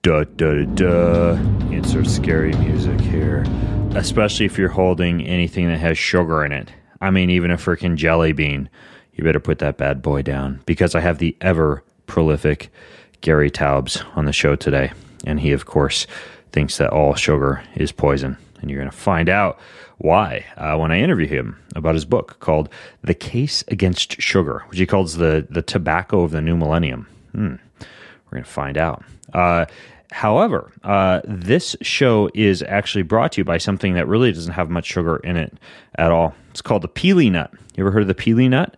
Da da da. Insert scary music here. Especially if you're holding anything that has sugar in it. I mean, even a freaking jelly bean. You better put that bad boy down. Because I have the ever prolific Gary Taubes on the show today. And he, of course, thinks that all sugar is poison. And you're going to find out why when I interview him about his book called The Case Against Sugar, which he calls the tobacco of the new millennium. We're going to find out. However, this show is actually brought to you by something that really doesn't have much sugar in it at all. It's called the peely nut. You ever heard of the peely nut?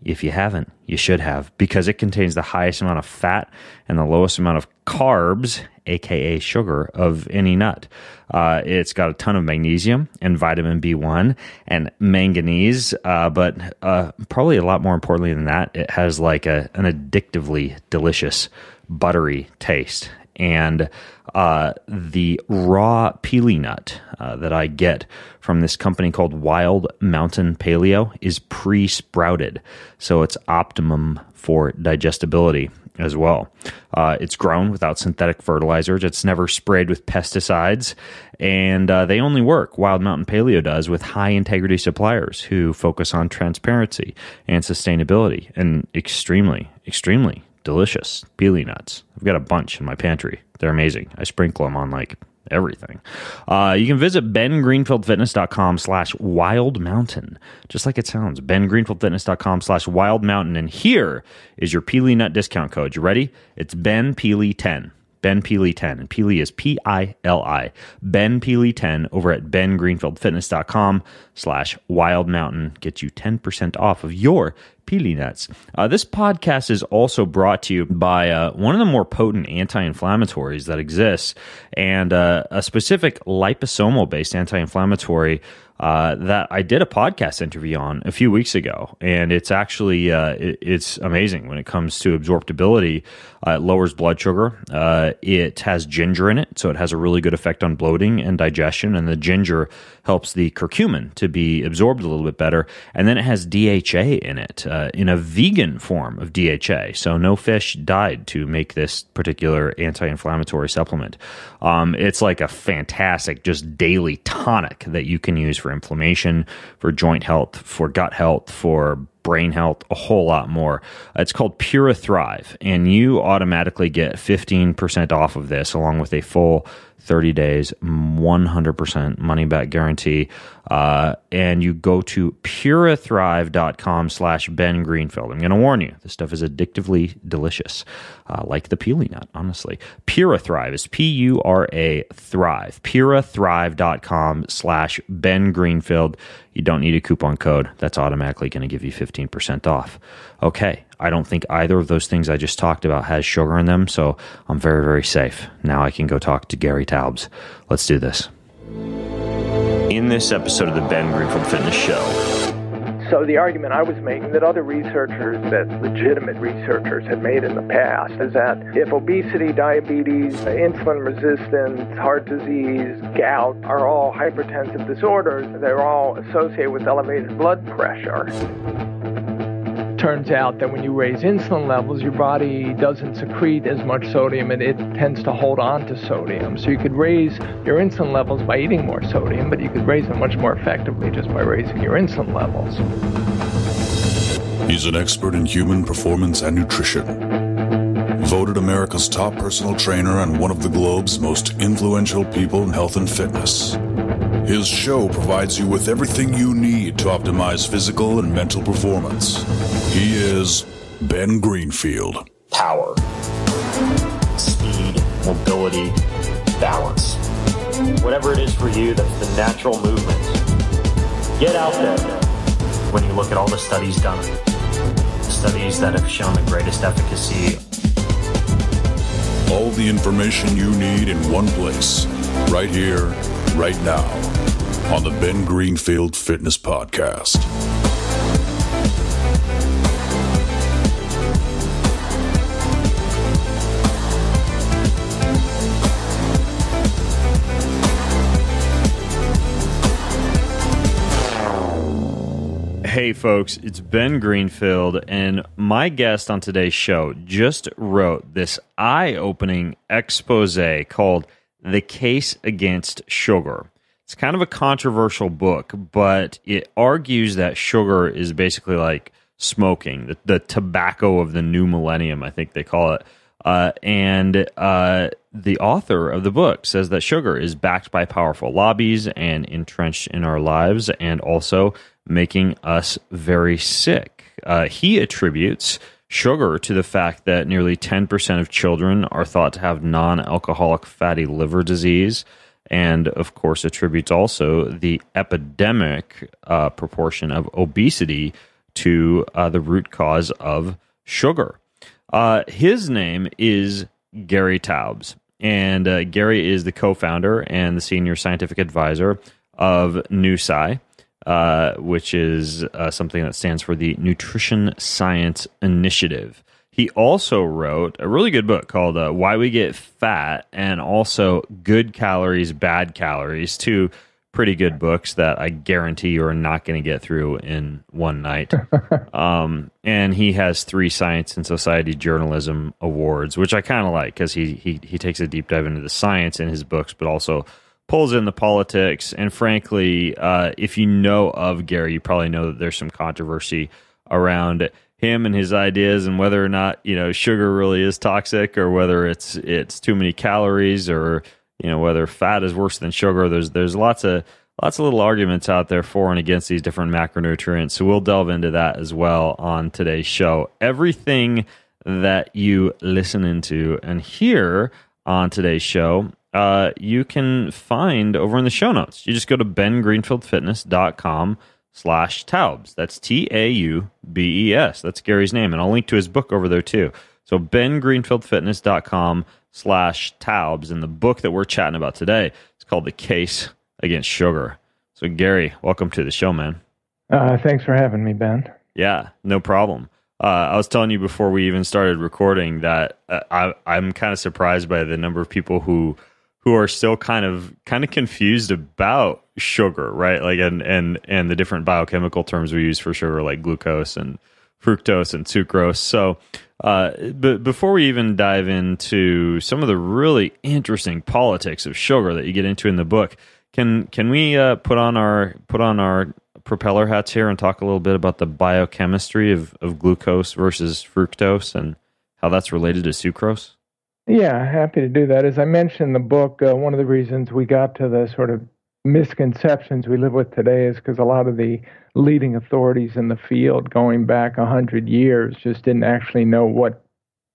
If you haven't, you should have, because it contains the highest amount of fat and the lowest amount of carbs, aka sugar, of any nut. It's got a ton of magnesium and vitamin B1 and manganese, but probably a lot more importantly than that, it has like an addictively delicious buttery taste. And the raw peely nut that I get from this company called Wild Mountain Paleo is pre-sprouted, so it's optimum for digestibility as well. It's grown without synthetic fertilizers. It's never sprayed with pesticides, and they only work, Wild Mountain Paleo does, with high-integrity suppliers who focus on transparency and sustainability, and extremely, extremely delicious peely nuts. I've got a bunch in my pantry. They're amazing. I sprinkle them on like everything. You can visit bengreenfieldfitness.com/wildmountain, just like it sounds. bengreenfieldfitness.com/wildmountain. And here is your peely nut discount code. You ready? It's BenPeely10. BenPeely10. And Peely is Pili. BenPeely10 over at bengreenfieldfitness.com/wildmountain gets you 10% off of your peely nuts. This podcast is also brought to you by one of the more potent anti-inflammatories that exists, and a specific liposomal-based anti-inflammatory that I did a podcast interview on a few weeks ago, and it's actually it's amazing when it comes to absorptibility. It lowers blood sugar. It has ginger in it, so it has a really good effect on bloating and digestion, and the ginger helps the curcumin to be absorbed a little bit better. And then it has DHA in it, in a vegan form of DHA, so no fish died to make this particular anti-inflammatory supplement. It's like a fantastic just daily tonic that you can use for inflammation, for joint health, for gut health, for brain health, a whole lot more. It's called Pura Thrive, and you automatically get 15% off of this, along with a full 30 days, 100% money back guarantee. And you go to purathrive.com/Ben Greenfield. I'm going to warn you, this stuff is addictively delicious, like the peely nut, honestly. Pura Thrive is Pura Thrive. Purathrive.com/Ben Greenfield. You don't need a coupon code. That's automatically going to give you 15% off. Okay, I don't think either of those things I just talked about has sugar in them, so I'm very, very safe. Now I can go talk to Gary Taubes. Let's do this. In this episode of the Ben Greenfield Fitness Show. So the argument I was making that other researchers, that legitimate researchers had made in the past, is that if obesity, diabetes, insulin resistance, heart disease, gout are all hypertensive disorders, they're all associated with elevated blood pressure. Turns out that when you raise insulin levels, your body doesn't secrete as much sodium, and it tends to hold on to sodium. So you could raise your insulin levels by eating more sodium, but you could raise them much more effectively just by raising your insulin levels. He's an expert in human performance and nutrition. Voted America's top personal trainer and one of the globe's most influential people in health and fitness. His show provides you with everything you need to optimize physical and mental performance. He is Ben Greenfield. Power, speed, mobility, balance. Whatever it is for you, that's the natural movement. Get out there. When you look at all the studies done, the studies that have shown the greatest efficacy. All the information you need in one place, right here, right now, on the Ben Greenfield Fitness Podcast. Hey folks, it's Ben Greenfield, and my guest on today's show just wrote this eye-opening expose called The Case Against Sugar. It's kind of a controversial book, but it argues that sugar is basically like smoking, the tobacco of the new millennium, I think they call it. And the author of the book says that sugar is backed by powerful lobbies and entrenched in our lives, and also making us very sick. He attributes sugar to the fact that nearly 10% of children are thought to have non-alcoholic fatty liver disease, and of course attributes also the epidemic proportion of obesity to the root cause of sugar. His name is Gary Taubes, and Gary is the co-founder and the senior scientific advisor of NuSci, which is something that stands for the Nutrition Science Initiative. He also wrote a really good book called Why We Get Fat, and also Good Calories, Bad Calories, two pretty good books that I guarantee you are not going to get through in one night. And he has 3 Science and Society Journalism Awards, which I kind of like because he takes a deep dive into the science in his books, but also pulls in the politics. And frankly, if you know of Gary, you probably know that there's some controversy around him and his ideas and whether or not, sugar really is toxic, or whether it's too many calories, or whether fat is worse than sugar. There's lots of little arguments out there for and against these different macronutrients. So we'll delve into that as well on today's show. Everything that you listen into and hear on today's show, you can find over in the show notes. You just go to bengreenfieldfitness.com/Taubes. That's Taubes. That's Gary's name. And I'll link to his book over there too. So bengreenfieldfitness.com/Taubes. And the book that we're chatting about today is called The Case Against Sugar. So Gary, welcome to the show, man. Thanks for having me, Ben. Yeah, no problem. I was telling you before we even started recording that I'm kind of surprised by the number of people who are still kind of confused about sugar, right? Like and the different biochemical terms we use for sugar, like glucose and fructose and sucrose. So, but before we even dive into some of the really interesting politics of sugar that you get into in the book, can we put on our propeller hats here and talk a little bit about the biochemistry of glucose versus fructose and how that's related to sucrose? Yeah, happy to do that. As I mentioned in the book, one of the reasons we got to the sort of misconceptions we live with today is because a lot of the leading authorities in the field going back 100 years just didn't actually know what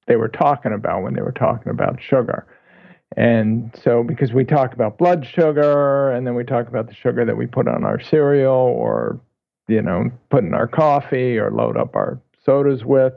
they were talking about when they were talking about sugar. And so because we talk about blood sugar, and then we talk about the sugar that we put on our cereal, or, put in our coffee or load up our sodas with.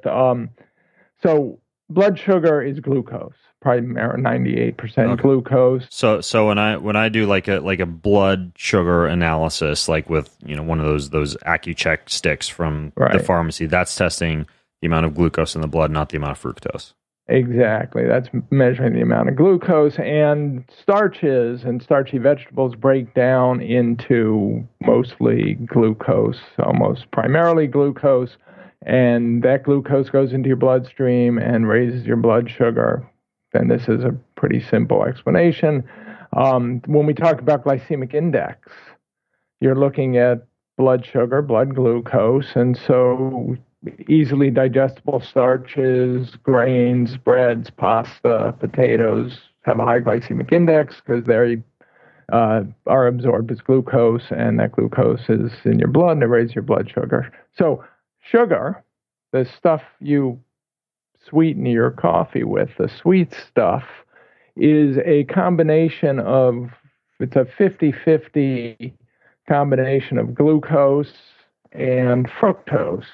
So blood sugar is glucose, probably 98% glucose. So when I do like a blood sugar analysis, like with one of those AccuCheck sticks from the pharmacy, that's testing the amount of glucose in the blood, not the amount of fructose. Exactly. That's measuring the amount of glucose. And starches and starchy vegetables break down into mostly glucose, almost primarily glucose. And that glucose goes into your bloodstream and raises your blood sugar. And this is a pretty simple explanation. When we talk about glycemic index, you're looking at blood sugar, blood glucose, and so easily digestible starches, grains, breads, pasta, potatoes have a high glycemic index because they are absorbed as glucose, and that glucose is in your blood and it raises your blood sugar. So sugar, the stuff you sweeten your coffee with, the sweet stuff, is a combination of, it's a 50-50 combination of glucose and fructose.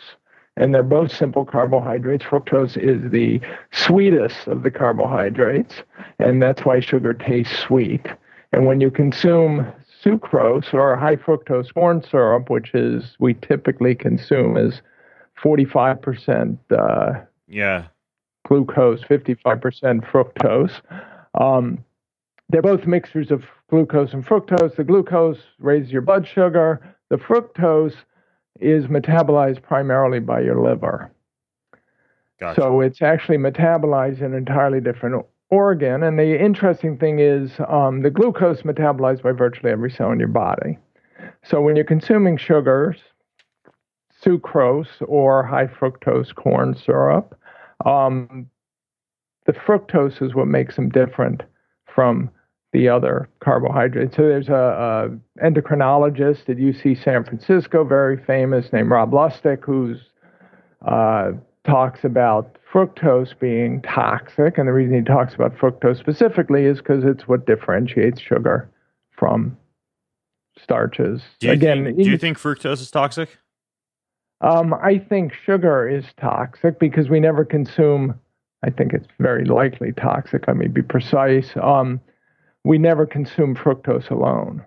And they're both simple carbohydrates. Fructose is the sweetest of the carbohydrates, and that's why sugar tastes sweet. And when you consume sucrose or high-fructose corn syrup, which is we typically consume as 45% glucose, 55% fructose. They're both mixtures of glucose and fructose. The glucose raises your blood sugar. The fructose is metabolized primarily by your liver. Gotcha. So it's actually metabolized in an entirely different organ. And the interesting thing is the glucose metabolized by virtually every cell in your body. So when you're consuming sugars, sucrose or high-fructose corn syrup, the fructose is what makes them different from the other carbohydrates. So there's a endocrinologist at UC San Francisco, very famous, named Rob Lustig, who's talks about fructose being toxic, and the reason he talks about fructose specifically is because it's what differentiates sugar from starches. Do you think fructose is toxic? I think sugar is toxic because we never consume, I think it's very likely toxic, let me be precise, we never consume fructose alone.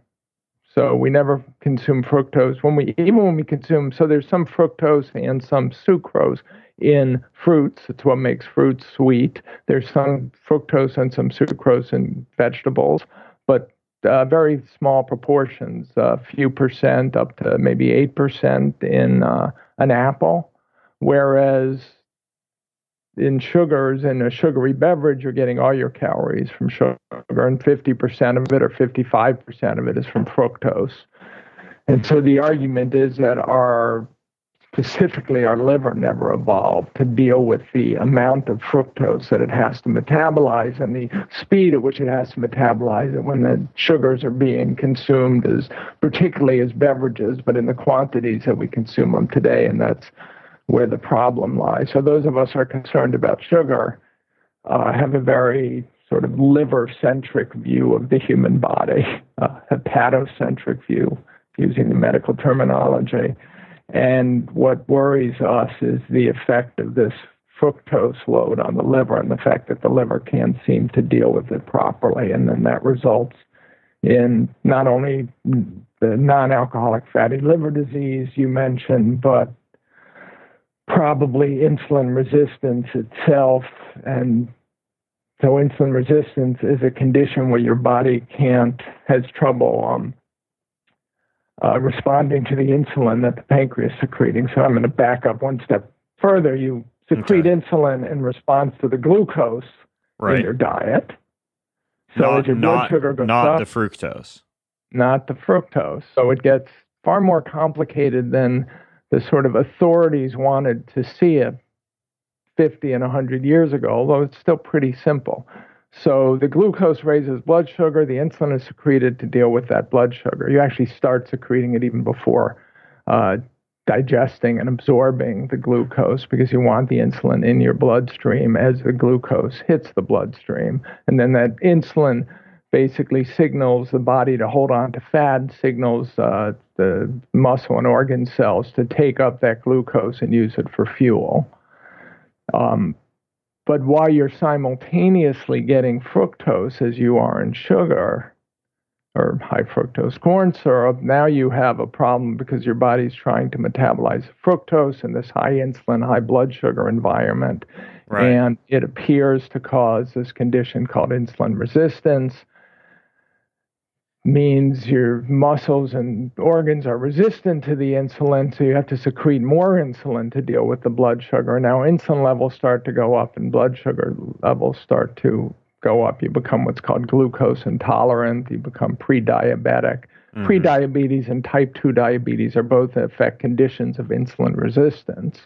So we never consume fructose even when we consume, so there's some fructose and some sucrose in fruits. It's what makes fruits sweet. There's some fructose and some sucrose in vegetables, but very small proportions, a few percent up to maybe 8% in an apple, whereas in sugars, in a sugary beverage, you're getting all your calories from sugar, and 50% of it or 55% of it is from fructose. And so the argument is that specifically our liver never evolved to deal with the amount of fructose that it has to metabolize and the speed at which it has to metabolize it when the sugars are being consumed, particularly as beverages, but in the quantities that we consume them today, and that's where the problem lies. So those of us who are concerned about sugar have a very sort of liver-centric view of the human body, hepatocentric view, using the medical terminology. And what worries us is the effect of this fructose load on the liver and the fact that the liver can't seem to deal with it properly. And then that results in not only the non-alcoholic fatty liver disease you mentioned, but probably insulin resistance itself. And so insulin resistance is a condition where your body has trouble responding to the insulin that the pancreas is secreting. So I'm going to back up one step further. You secrete insulin in response to the glucose in your diet. So as your blood sugar goes up, the fructose. Not the fructose. So it gets far more complicated than the sort of authorities wanted to see it 50 and 100 years ago, although it's still pretty simple. So the glucose raises blood sugar. The insulin is secreted to deal with that blood sugar. You actually start secreting it even before digesting and absorbing the glucose because you want the insulin in your bloodstream as the glucose hits the bloodstream. And then that insulin basically signals the body to hold on to fat, signals the muscle and organ cells to take up that glucose and use it for fuel. But while you're simultaneously getting fructose as you are in sugar or high fructose corn syrup, now you have a problem because your body's trying to metabolize fructose in this high insulin, high blood sugar environment. Right. And it appears to cause this condition called insulin resistance. Means your muscles and organs are resistant to the insulin, so you have to secrete more insulin to deal with the blood sugar. Now insulin levels start to go up and blood sugar levels start to go up. You become what's called glucose intolerant. You become pre-diabetic. Mm-hmm. Pre-diabetes and type 2 diabetes are both, in effect, conditions of insulin resistance.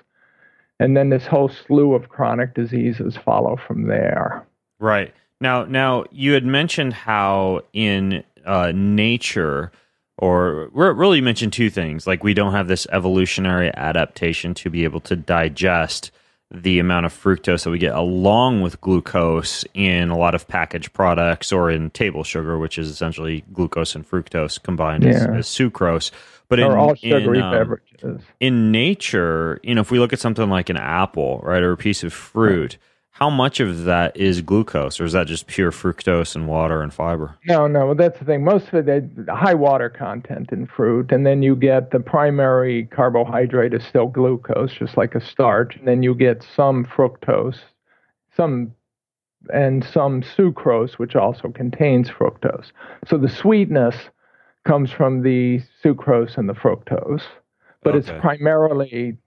And then this whole slew of chronic diseases follow from there. Right. Now you had mentioned how in nature, or really you mentioned two things, like we don't have this evolutionary adaptation to be able to digest the amount of fructose that we get along with glucose in a lot of packaged products or in table sugar, which is essentially glucose and fructose combined as sucrose. But all sugary beverages. In nature, if we look at something like an apple, right, or a piece of fruit, how much of that is glucose, or is that just pure fructose and water and fiber? No, that's the thing. Most of it, the high water content in fruit, and then you get the primary carbohydrate is still glucose, just like a starch, and then you get some fructose, some sucrose, which also contains fructose. So the sweetness comes from the sucrose and the fructose. but it's primarily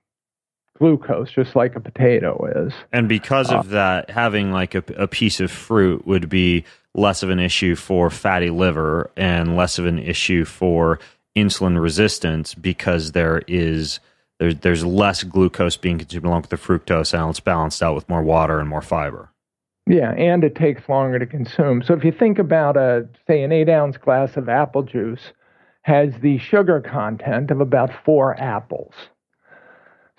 glucose, just like a potato is. And because of that, having like a piece of fruit would be less of an issue for fatty liver and less of an issue for insulin resistance, because there's less glucose being consumed along with the fructose, and it's balanced out with more water and more fiber. Yeah, and it takes longer to consume. So if you think about say an 8-ounce glass of apple juice has the sugar content of about 4 apples.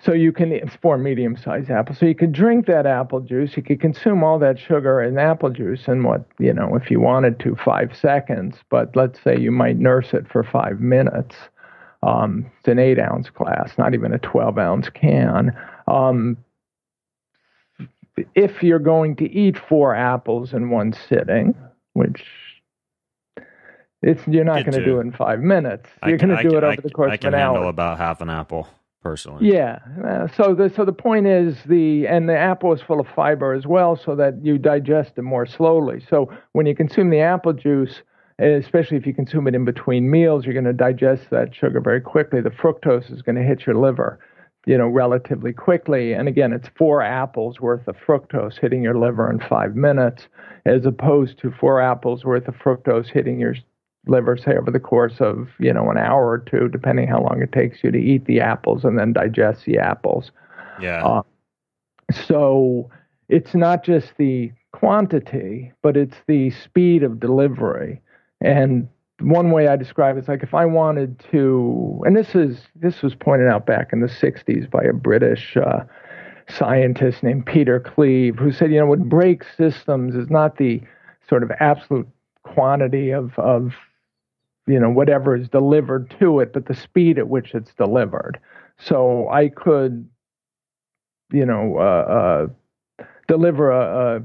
So it's 4 medium-sized apples. So you could drink that apple juice. You could consume all that sugar in apple juice in if you wanted to, 5 seconds. But let's say you might nurse it for 5 minutes. It's an 8-ounce glass, not even a 12-ounce can. If you're going to eat 4 apples in one sitting, which you're not going to do it in 5 minutes. You're going to do it over the course of an hour. I can handle about half an apple. Personally. Yeah. So the point is the apple is full of fiber as well, so that you digest it more slowly. So when you consume the apple juice, especially if you consume it in between meals, you're going to digest that sugar very quickly. The fructose is going to hit your liver, relatively quickly. And again, it's 4 apples worth of fructose hitting your liver in 5 minutes, as opposed to 4 apples worth of fructose hitting your liver, say, over the course of, an hour or two, depending how long it takes you to eat the apples and then digest the apples. Yeah. So it's not just the quantity, but it's the speed of delivery. And one way I describe it is like if I wanted to, and this was pointed out back in the 60s by a British scientist named Peter Cleve, who said, what breaks systems is not the sort of absolute quantity of whatever is delivered to it, but the speed at which it's delivered. So I could, deliver a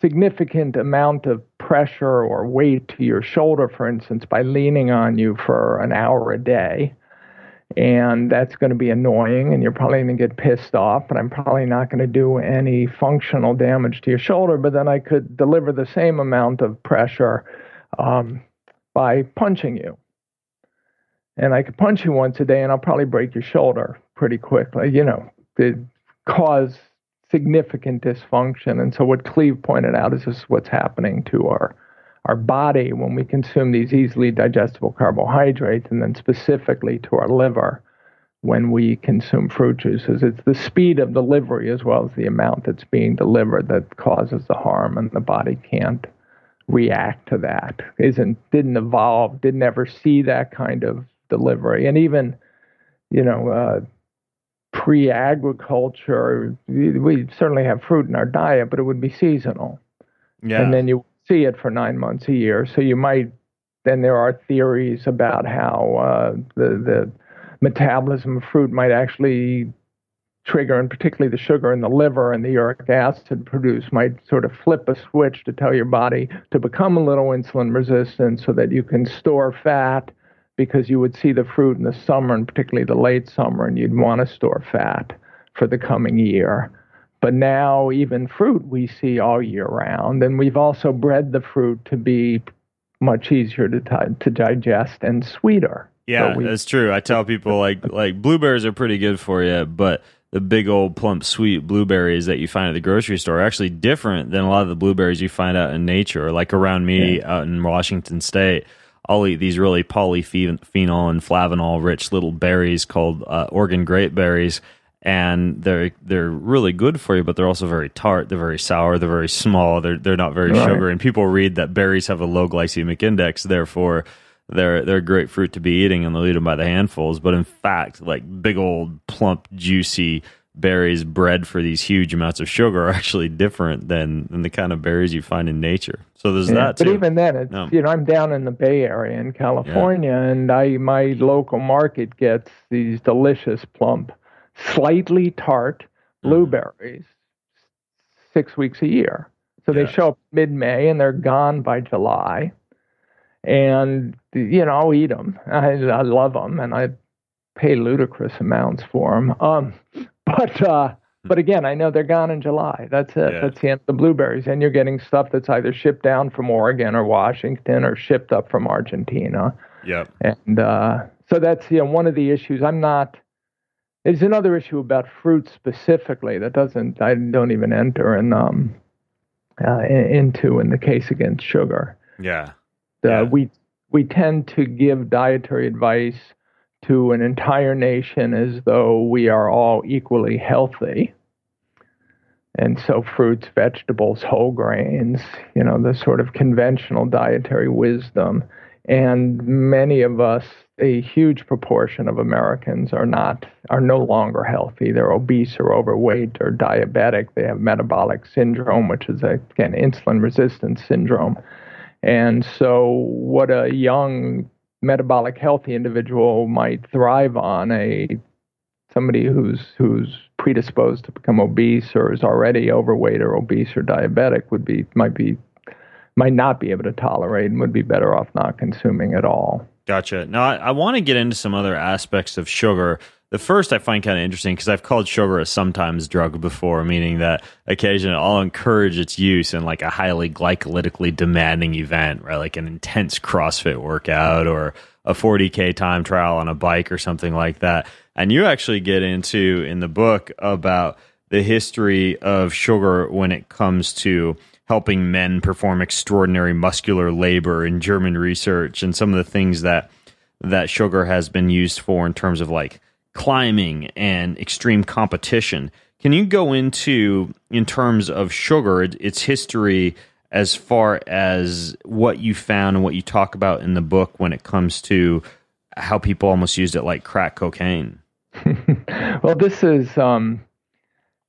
significant amount of pressure or weight to your shoulder, for instance, by leaning on you for an hour a day. And that's going to be annoying, and you're probably going to get pissed off, but I'm probably not going to do any functional damage to your shoulder. But then I could deliver the same amount of pressure by punching you. And I could punch you once a day, and I'll probably break your shoulder pretty quickly, it cause significant dysfunction. And so what Cleve pointed out is this is what's happening to our body when we consume these easily digestible carbohydrates, and then specifically to our liver when we consume fruit juices. It's the speed of delivery as well as the amount that's being delivered that causes the harm, and the body can't react to that. Didn't evolve, didn't ever see that kind of delivery. And even, pre-agriculture, we certainly have fruit in our diet, but it would be seasonal. Yeah. And then you see it for 9 months a year. So then there are theories about how the metabolism of fruit might actually trigger, and particularly the sugar in the liver and the uric acid produced might sort of flip a switch to tell your body to become a little insulin resistant so that you can store fat, because you would see the fruit in the summer and particularly the late summer, and you'd want to store fat for the coming year. But now even fruit we see all year round, and we've also bred the fruit to be much easier to digest and sweeter. Yeah, that's true. I tell people like blueberries are pretty good for you, but the big old plump sweet blueberries that you find at the grocery store are actually different than a lot of the blueberries you find out in nature. Like around me out in Washington State, I'll eat these really polyphenol and flavanol rich little berries called Oregon grape berries, and they're really good for you, but they're also very tart. They're very sour. They're very small. They're not very sugary. And people read that berries have a low glycemic index, therefore they're great fruit to be eating, and they'll eat them by the handfuls. But in fact, like big old plump juicy berries bred for these huge amounts of sugar are actually different than the kind of berries you find in nature. So there's that too. But even then, it's, I'm down in the Bay Area in California, and my local market gets these delicious plump, slightly tart blueberries 6 weeks a year. So they show up mid-May and they're gone by July. And, I'll eat them. I love them, and I pay ludicrous amounts for them. But again, I know they're gone in July. That's it. Yeah. That's the end of the blueberries. And you're getting stuff that's either shipped down from Oregon or Washington or shipped up from Argentina. Yep. And so that's one of the issues. I'm not There's another issue about fruit specifically that I don't even enter into in the case against sugar. Yeah. We tend to give dietary advice to an entire nation as though we are all equally healthy. And so fruits, vegetables, whole grains, the sort of conventional dietary wisdom. And many of us, a huge proportion of Americans are no longer healthy. They're obese or overweight or diabetic. They have metabolic syndrome, which is, again, insulin resistance syndrome. And so what a young metabolic healthy individual might thrive on, somebody who's predisposed to become obese or is already overweight or obese or diabetic might not be able to tolerate and would be better off not consuming at all. Gotcha. Now, I want to get into some other aspects of sugar. The first I find kind of interesting because I've called sugar a sometimes drug before, meaning that occasionally I'll encourage its use in like a highly glycolytically demanding event, right? Like an intense CrossFit workout or a 40K time trial on a bike or something like that. And you actually get into in the book about the history of sugar when it comes to helping men perform extraordinary muscular labor in German research and some of the things that sugar has been used for in terms of like climbing and extreme competition. Can you go into, in terms of sugar, its history as far as what you found and what you talk about in the book when it comes to how people almost used it like crack cocaine? Well, this is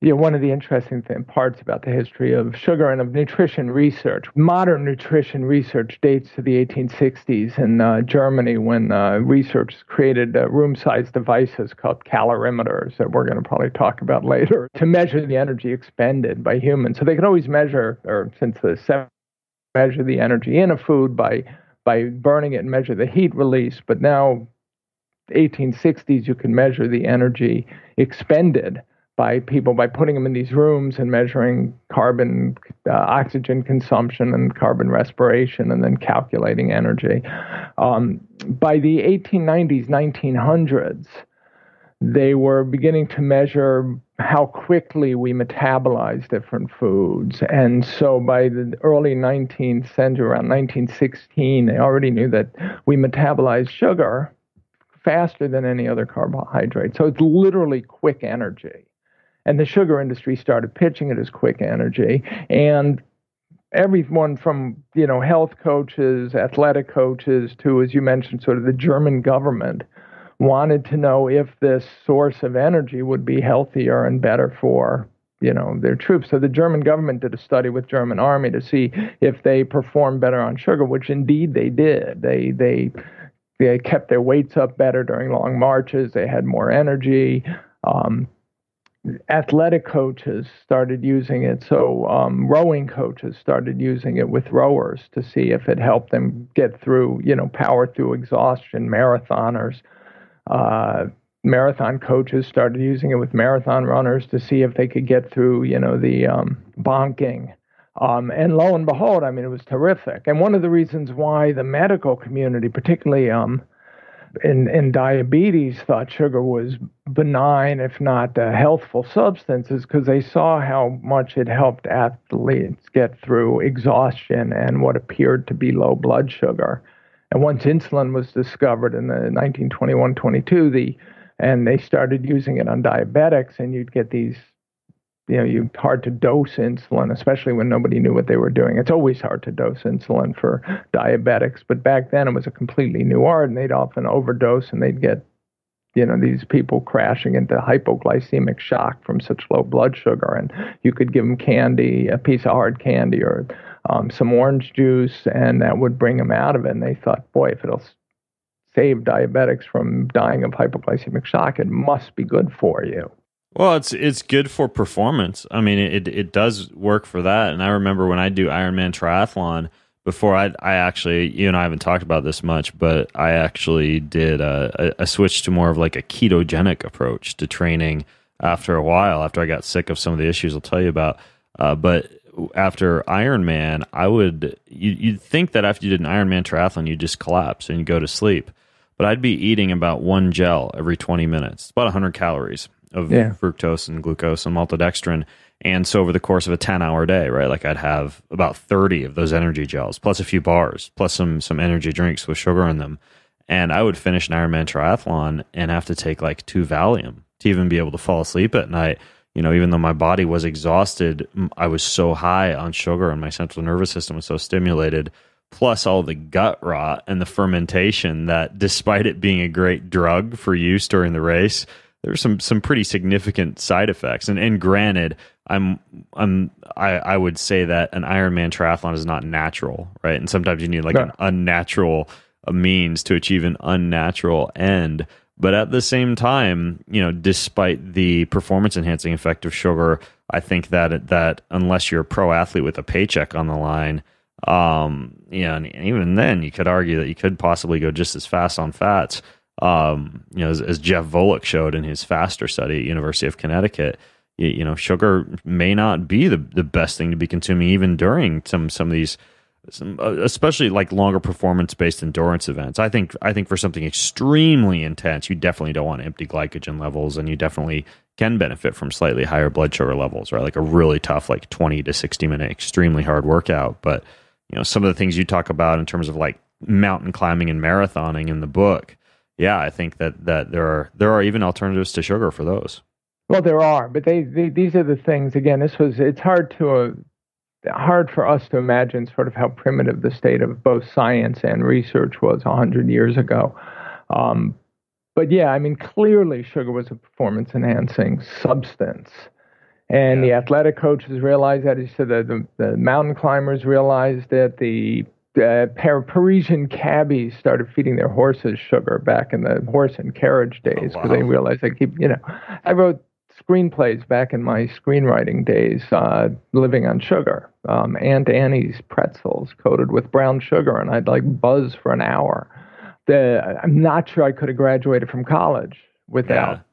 one of the interesting parts about the history of sugar and of nutrition research. Modern nutrition research dates to the 1860s in Germany when researchers created room-sized devices called calorimeters that we're going to probably talk about later to measure the energy expended by humans. So they could always measure the energy in a food by burning it and measure the heat release. But now, 1860s, you can measure the energy expended by people by putting them in these rooms and measuring carbon, oxygen consumption and carbon respiration and then calculating energy. By the 1890s, 1900s, they were beginning to measure how quickly we metabolize different foods. And so by the early 19th century, around 1916, they already knew that we metabolize sugar faster than any other carbohydrate. So it's literally quick energy. And the sugar industry started pitching it as quick energy. And everyone from, health coaches, athletic coaches, to, as you mentioned, sort of the German government wanted to know if this source of energy would be healthier and better for, their troops. So the German government did a study with German army to see if they performed better on sugar, which indeed they did. They kept their weights up better during long marches. They had more energy. Athletic coaches started using it. So rowing coaches started using it with rowers to see if it helped them get through, power through exhaustion. Marathoners, marathon coaches started using it with marathon runners to see if they could get through, the bonking. And lo and behold, it was terrific. And one of the reasons why the medical community, particularly in diabetes, thought sugar was benign, if not a healthful substance, is because they saw how much it helped athletes get through exhaustion and what appeared to be low blood sugar. And once insulin was discovered in the 1921-22, and they started using it on diabetics, and you'd get these, hard to dose insulin, especially when nobody knew what they were doing. It's always hard to dose insulin for diabetics, but back then it was a completely new art, and they'd often overdose, and they'd get, these people crashing into hypoglycemic shock from such low blood sugar. And you could give them candy, a piece of hard candy, or some orange juice, and that would bring them out of it. And they thought, boy, if it'll save diabetics from dying of hypoglycemic shock, it must be good for you. Well, it's good for performance. It does work for that. And I remember when I do Ironman triathlon, before I actually, you and I haven't talked about this much, but I actually did a switch to more of like a ketogenic approach to training after a while, after I got sick of some of the issues I'll tell you about. But after Ironman, you'd think that after you did an Ironman triathlon, you'd just collapse and you go to sleep. but I'd be eating about one gel every 20 minutes. It's about 100 calories of fructose and glucose and maltodextrin. And so over the course of a 10-hour day, right, like I'd have about 30 of those energy gels, plus a few bars, plus some energy drinks with sugar in them. And I would finish an Ironman triathlon and have to take like 2 Valium to even be able to fall asleep at night. You know, even though my body was exhausted, I was so high on sugar and my central nervous system was so stimulated, plus all the gut rot and the fermentation, that despite it being a great drug for use during the race, there were some pretty significant side effects. And granted, I would say that an Ironman triathlon is not natural, right? And sometimes you need like an unnatural means to achieve an unnatural end. But at the same time, you know, despite the performance enhancing effect of sugar, I think that unless you're a pro athlete with a paycheck on the line, you know, and even then you could argue that you could possibly go just as fast on fats. You know, as Jeff Volek showed in his FASTER study at University of Connecticut, you know, sugar may not be the best thing to be consuming even during some of these, especially like longer performance-based endurance events. I think for something extremely intense, you definitely don't want empty glycogen levels, and you definitely can benefit from slightly higher blood sugar levels, right? Like a really tough, like 20 to 60 minute, extremely hard workout. But, you know, some of the things you talk about in terms of like mountain climbing and marathoning in the book, yeah, I think that there are even alternatives to sugar for those. Well, there are, but these are the things. Again, it's hard for us to imagine sort of how primitive the state of both science and research was 100 years ago. But yeah, I mean, clearly sugar was a performance-enhancing substance, and the athletic coaches realized that. He said that the mountain climbers realized that. The Parisian cabbies started feeding their horses sugar back in the horse and carriage days, because they realized I wrote screenplays back in my screenwriting days, living on sugar. Aunt Annie's pretzels coated with brown sugar, and I'd like buzz for an hour. I'm not sure I could have graduated from college without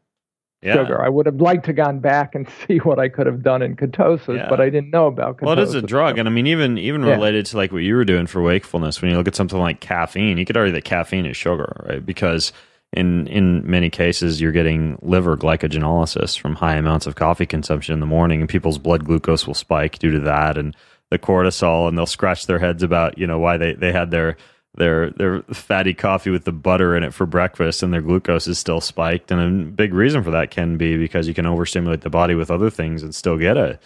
sugar. I would have liked to gone back and see what I could have done in ketosis, but I didn't know about ketosis. Well, it is a drug, and I mean, even related to like what you were doing for wakefulness, when you look at something like caffeine, you could argue that caffeine is sugar, right? Because in many cases, you're getting liver glycogenolysis from high amounts of coffee consumption in the morning, and people's blood glucose will spike due to that, and the cortisol, and they'll scratch their heads about, you know, why they had their fatty coffee with the butter in it for breakfast and their glucose is still spiked. And a big reason for that can be because you can overstimulate the body with other things and still get a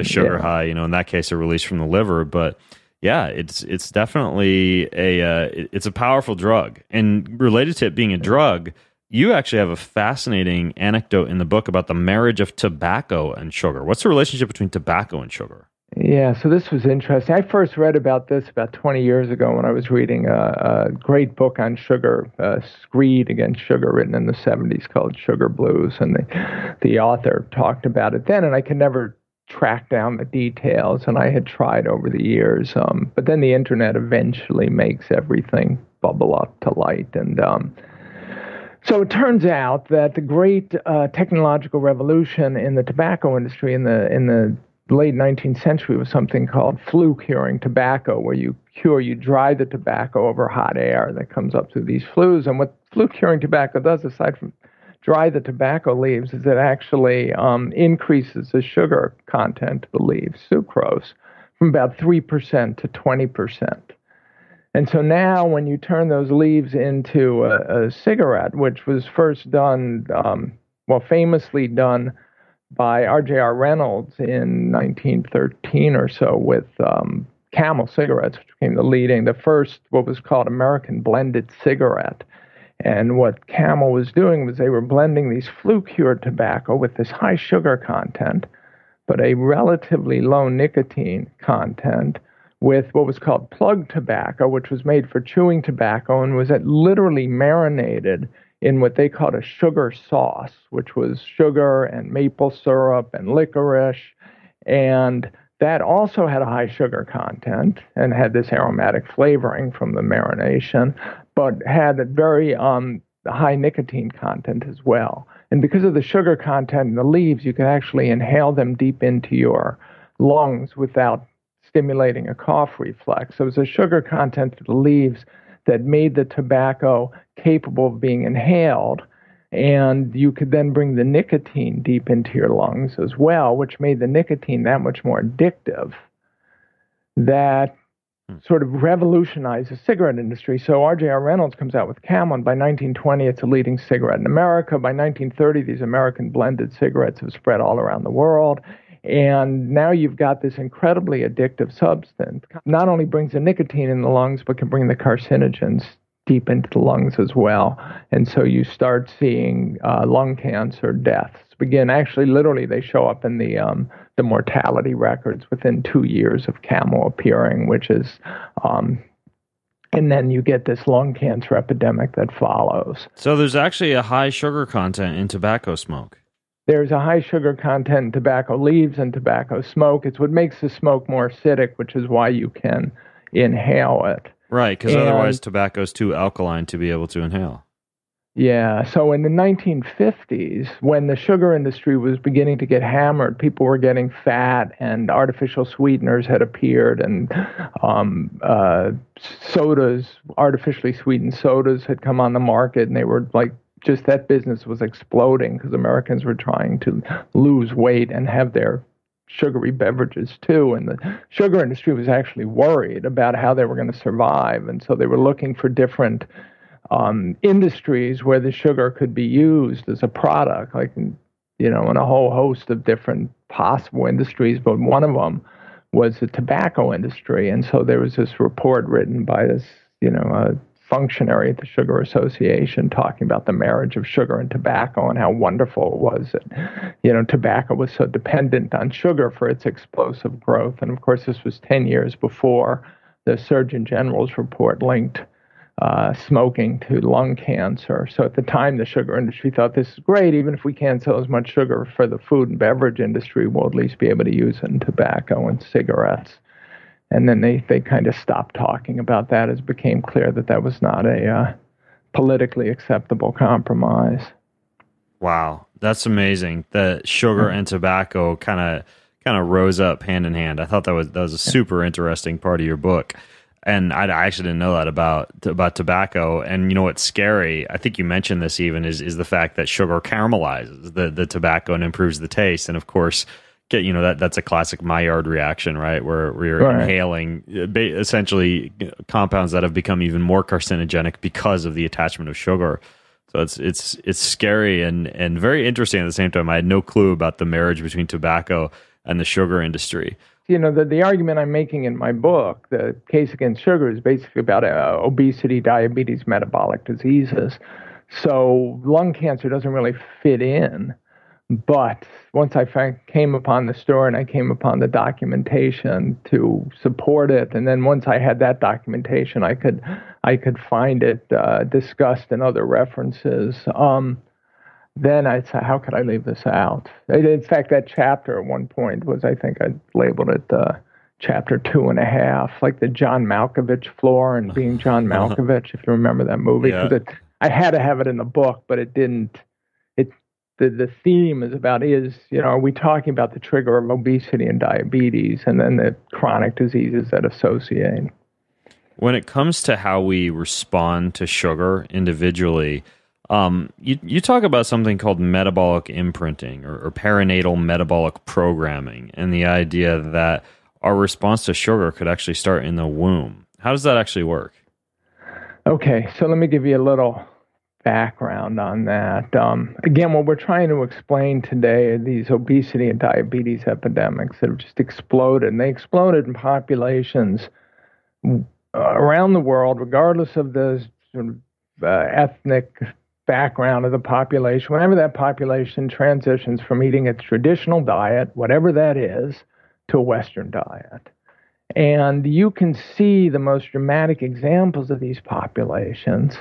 sugar high, you know, in that case, a release from the liver. But yeah, it's definitely it's a powerful drug. And related to it being a drug, you actually have a fascinating anecdote in the book about the marriage of tobacco and sugar. What's the relationship between tobacco and sugar? Yeah, so this was interesting. I first read about this about 20 years ago when I was reading a great book on sugar, Screed Against Sugar, written in the 70s, called Sugar Blues, and the author talked about it then, and I could never track down the details, and I had tried over the years, but then the internet eventually makes everything bubble up to light, and so it turns out that the great technological revolution in the tobacco industry in the late 19th century was something called flue curing tobacco, where you dry the tobacco over hot air that comes up through these flues. And what flue curing tobacco does, aside from dry the tobacco leaves, is it actually increases the sugar content of the leaves, sucrose, from about 3% to 20%. And so now when you turn those leaves into a cigarette, which was first done, famously done by R.J.R. Reynolds in 1913 or so with Camel cigarettes, which became the first, what was called American blended cigarette. And what Camel was doing was they were blending these flue-cured tobacco with this high sugar content, but a relatively low nicotine content, with what was called plug tobacco, which was made for chewing tobacco and was literally marinated in what they called a sugar sauce, which was sugar and maple syrup and licorice. And that also had a high sugar content and had this aromatic flavoring from the marination, but had a very high nicotine content as well. And because of the sugar content in the leaves, you could actually inhale them deep into your lungs without stimulating a cough reflex. So it was a sugar content of the leaves that made the tobacco capable of being inhaled. And you could then bring the nicotine deep into your lungs as well, which made the nicotine that much more addictive. That sort of revolutionized the cigarette industry. So R.J.R. Reynolds comes out with Camel, and by 1920, it's a leading cigarette in America. By 1930, these American blended cigarettes have spread all around the world. And now you've got this incredibly addictive substance. Not only brings the nicotine in the lungs, but can bring the carcinogens deep into the lungs as well. And so you start seeing lung cancer deaths begin. Actually, literally, they show up in the mortality records within 2 years of Camel appearing, which is, and then you get this lung cancer epidemic that follows. So there's actually a high sugar content in tobacco smoke. There's a high sugar content in tobacco leaves and tobacco smoke. It's what makes the smoke more acidic, which is why you can inhale it. Right, because otherwise tobacco is too alkaline to be able to inhale. Yeah, so in the 1950s, when the sugar industry was beginning to get hammered, people were getting fat and artificial sweeteners had appeared, and sodas, artificially sweetened sodas had come on the market, and they were like, just that business was exploding because Americans were trying to lose weight and have their sugary beverages too. And the sugar industry was actually worried about how they were going to survive. And so they were looking for different industries where the sugar could be used as a product, like, in a whole host of different possible industries. But one of them was the tobacco industry. And so there was this report written by this, functionary at the Sugar Association talking about the marriage of sugar and tobacco and how wonderful it was that, tobacco was so dependent on sugar for its explosive growth. And of course, this was 10 years before the Surgeon General's report linked smoking to lung cancer. So at the time, the sugar industry thought this is great. Even if we can't sell as much sugar for the food and beverage industry, we'll at least be able to use it in tobacco and cigarettes. And then they kind of stopped talking about that as it became clear that that was not a politically acceptable compromise. Wow, that's amazing. That sugar and tobacco kind of rose up hand in hand. I thought that was a super interesting part of your book, and I actually didn't know that about tobacco. And you know what's scary? I think you mentioned this even is the fact that sugar caramelizes the tobacco and improves the taste. And of course, that's a classic Maillard reaction, right? Where you're inhaling essentially compounds that have become even more carcinogenic because of the attachment of sugar. So it's scary and very interesting at the same time. I had no clue about the marriage between tobacco and the sugar industry. The argument I'm making in my book, The Case Against Sugar, is basically about obesity, diabetes, metabolic diseases. So lung cancer doesn't really fit in. But once I came upon the story and I came upon the documentation to support it, and then once I had that documentation, I could find it discussed in other references. Then I'd say, how could I leave this out? In fact, that chapter at one point was, I think I labeled it chapter 2.5, like the John Malkovich floor and being John Malkovich, if you remember that movie. Yeah. I had to have it in the book, but it didn't. The theme is about are we talking about the trigger of obesity and diabetes and then the chronic diseases that associate? When it comes to how we respond to sugar individually, you talk about something called metabolic imprinting or perinatal metabolic programming, and the idea that our response to sugar could actually start in the womb. How does that actually work? Okay, so let me give you a little background on that. Again, what we're trying to explain today are these obesity and diabetes epidemics that have just exploded. And they exploded in populations around the world, regardless of the sort of, ethnic background of the population. Whenever that population transitions from eating its traditional diet, whatever that is, to a Western diet. And you can see the most dramatic examples of these populations,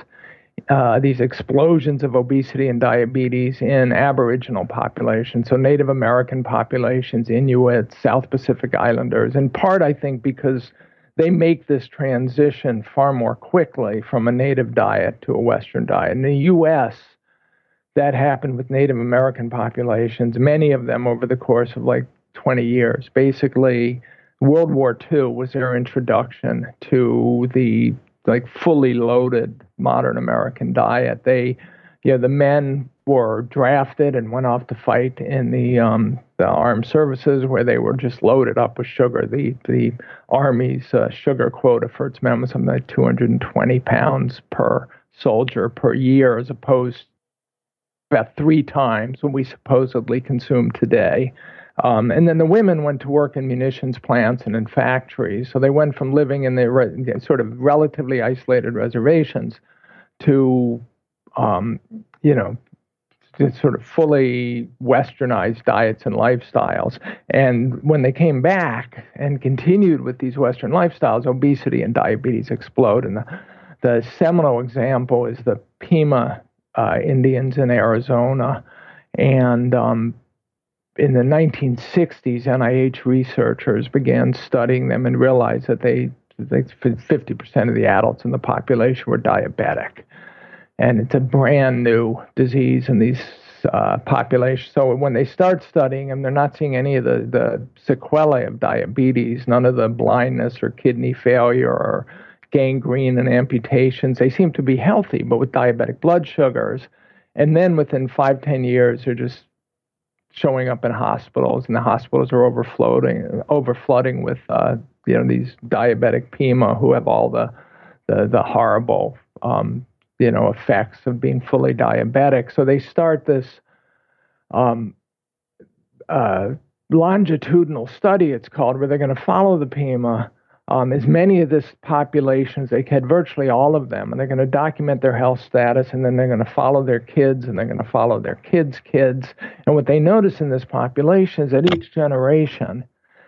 these explosions of obesity and diabetes in Aboriginal populations, so Native American populations, Inuits, South Pacific Islanders, in part, I think, because they make this transition far more quickly from a native diet to a Western diet. In the U.S., that happened with Native American populations, many of them over the course of like 20 years. Basically, World War II was their introduction to the like fully loaded modern American diet. The men were drafted and went off to fight in the armed services, where they were just loaded up with sugar. The Army's sugar quota for its men was something like 220 pounds per soldier per year, as opposed to about 3 times what we supposedly consume today. And then the women went to work in munitions plants and in factories. So they went from living in their sort of relatively isolated reservations to, just sort of fully westernized diets and lifestyles. And when they came back and continued with these Western lifestyles, obesity and diabetes explode. And the seminal example is the Pima Indians in Arizona. And in the 1960s, NIH researchers began studying them and realized that 50% of the adults in the population were diabetic. And it's a brand new disease in these populations. So when they start studying them, they're not seeing any of the sequelae of diabetes, none of the blindness or kidney failure or gangrene and amputations. They seem to be healthy, but with diabetic blood sugars. And then within 5-10 years, they're just showing up in hospitals, and the hospitals are overflooding with these diabetic Pima who have all the horrible effects of being fully diabetic. So they start this longitudinal study, it's called, where they're going to follow the Pima, as many of this population as they can, virtually all of them, and they're going to document their health status, and then they're going to follow their kids, and they're going to follow their kids' kids. And what they notice in this population is that each generation,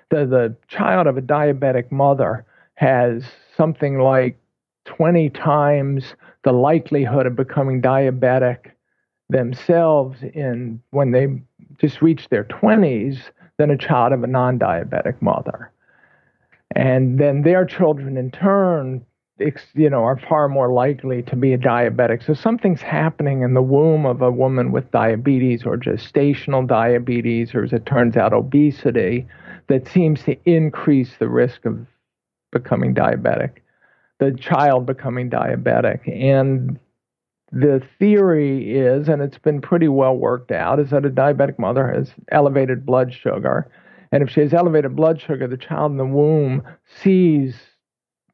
the child of a diabetic mother has something like 20 times the likelihood of becoming diabetic themselves when they just reach their 20s than a child of a non-diabetic mother. And then their children, in turn, are far more likely to be a diabetic. So something's happening in the womb of a woman with diabetes or gestational diabetes, or as it turns out, obesity, that seems to increase the risk of becoming diabetic, the child becoming diabetic. And the theory is, and it's been pretty well worked out, is that a diabetic mother has elevated blood sugar. And if she has elevated blood sugar, the child in the womb sees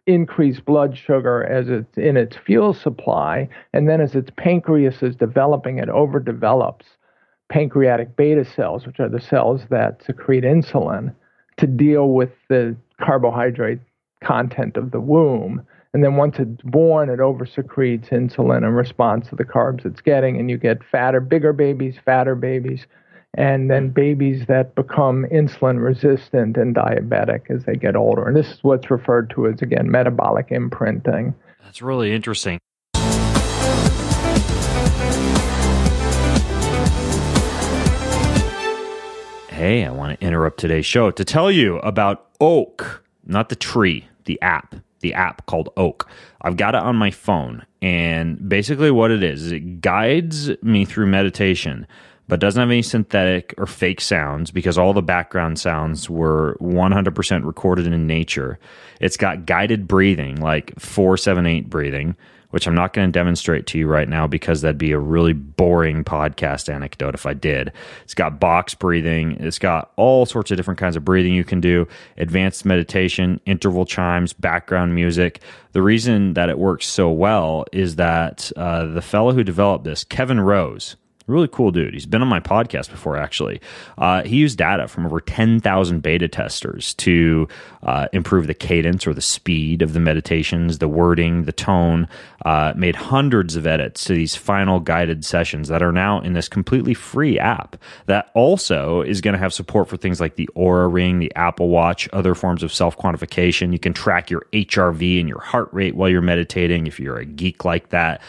increased blood sugar as it's in its fuel supply. And then as its pancreas is developing, it overdevelops pancreatic beta cells, which are the cells that secrete insulin, to deal with the carbohydrate content of the womb. And then once it's born, it oversecretes insulin in response to the carbs it's getting, and you get bigger babies, fatter babies, and then babies that become insulin resistant and diabetic as they get older. And this is what's referred to as, again, metabolic imprinting. That's really interesting. Hey, I want to interrupt today's show to tell you about Oak, not the tree, the app called Oak. I've got it on my phone, and basically what it is it guides me through meditation, but doesn't have any synthetic or fake sounds because all the background sounds were 100% recorded in nature. It's got guided breathing, like 4-7-8 breathing, which I'm not going to demonstrate to you right now because that'd be a really boring podcast anecdote if I did. It's got box breathing. It's got all sorts of different kinds of breathing you can do, advanced meditation, interval chimes, background music. The reason that it works so well is that the fellow who developed this, Kevin Rose, really cool dude. He's been on my podcast before, actually. He used data from over 10,000 beta testers to improve the cadence or the speed of the meditations, the wording, the tone, made hundreds of edits to these final guided sessions that are now in this completely free app that also is going to have support for things like the Oura Ring, the Apple Watch, other forms of self-quantification. You can track your HRV and your heart rate while you're meditating if you're a geek like that.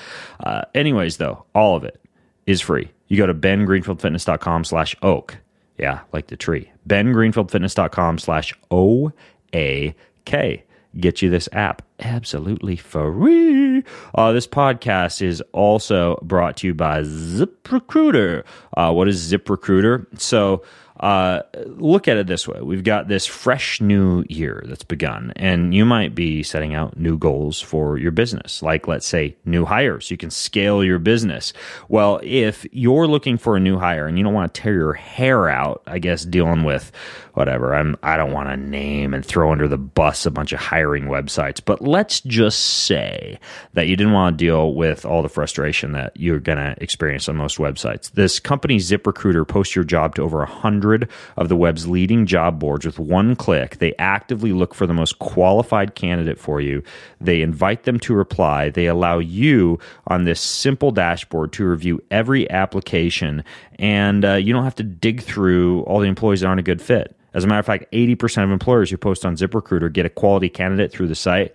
Anyways, though, all of it is free. You go to bengreenfieldfitness.com/oak. Yeah, like the tree. bengreenfieldfitness.com/OAK. Get you this app absolutely free. This podcast is also brought to you by ZipRecruiter. What is ZipRecruiter? So Look at it this way. We've got this fresh new year that's begun, and you might be setting out new goals for your business, like, let's say, new hires. You can scale your business. Well, if you're looking for a new hire and you don't want to tear your hair out, I guess, dealing with whatever, I don't want to name and throw under the bus a bunch of hiring websites, but let's just say that you didn't want to deal with all the frustration that you're going to experience on most websites. This company, ZipRecruiter, posts your job to over 100 of the web's leading job boards with one click. They actively look for the most qualified candidate for you. They invite them to reply. They allow you on this simple dashboard to review every application, and you don't have to dig through all the employees that aren't a good fit. As a matter of fact, 80% of employers who post on ZipRecruiter get a quality candidate through the site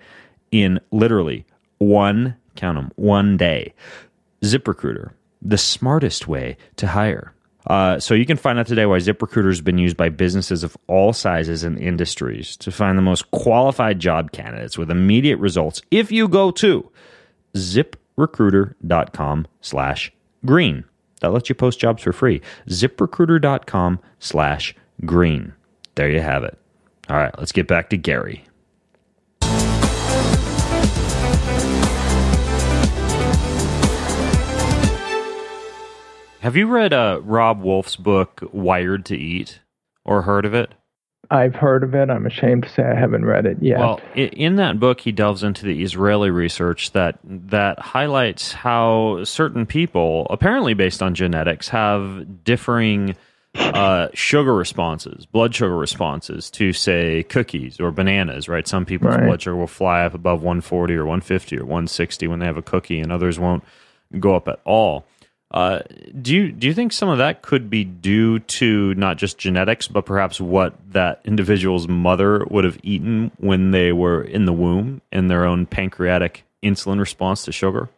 in literally one day. ZipRecruiter, the smartest way to hire. So you can find out today why ZipRecruiter has been used by businesses of all sizes and industries to find the most qualified job candidates with immediate results if you go to ZipRecruiter.com/green. That lets you post jobs for free. ZipRecruiter.com/green. There you have it. All right, let's get back to Gary. Have you read Rob Wolf's book, Wired to Eat, or heard of it? I've heard of it. I'm ashamed to say I haven't read it yet. Well, in that book, he delves into the Israeli research that highlights how certain people, apparently based on genetics, have differing sugar responses, blood sugar responses to, say, cookies or bananas, right? Some people's blood sugar will fly up above 140 or 150 or 160 when they have a cookie, and others won't go up at all. Do you think some of that could be due to not just genetics, but perhaps what that individual's mother would have eaten when they were in the womb and their own pancreatic insulin response to sugar?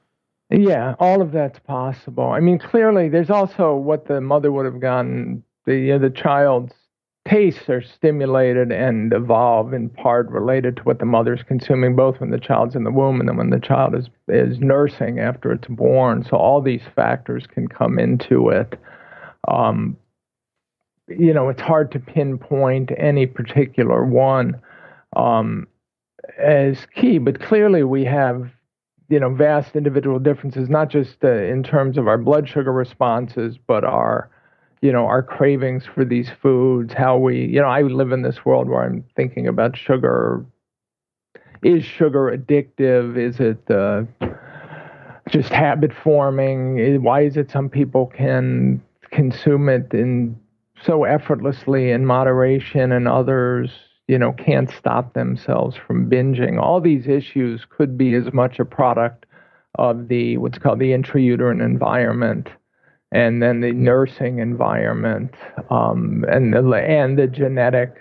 Yeah, all of that's possible. I mean, clearly, there's also what the mother would have gotten. The child's tastes are stimulated and evolve in part related to what the mother's consuming, both when the child's in the womb and then when the child is nursing after it's born. So all these factors can come into it. It's hard to pinpoint any particular one as key, but clearly we have vast individual differences, not just in terms of our blood sugar responses, but our cravings for these foods, how we, I live in this world where I'm thinking about sugar. Is sugar addictive? Is it just habit forming? Why is it some people can consume it so effortlessly in moderation and others can't stop themselves from binging? All these issues could be as much a product of what's called the intrauterine environment, and then the nursing environment, and the genetic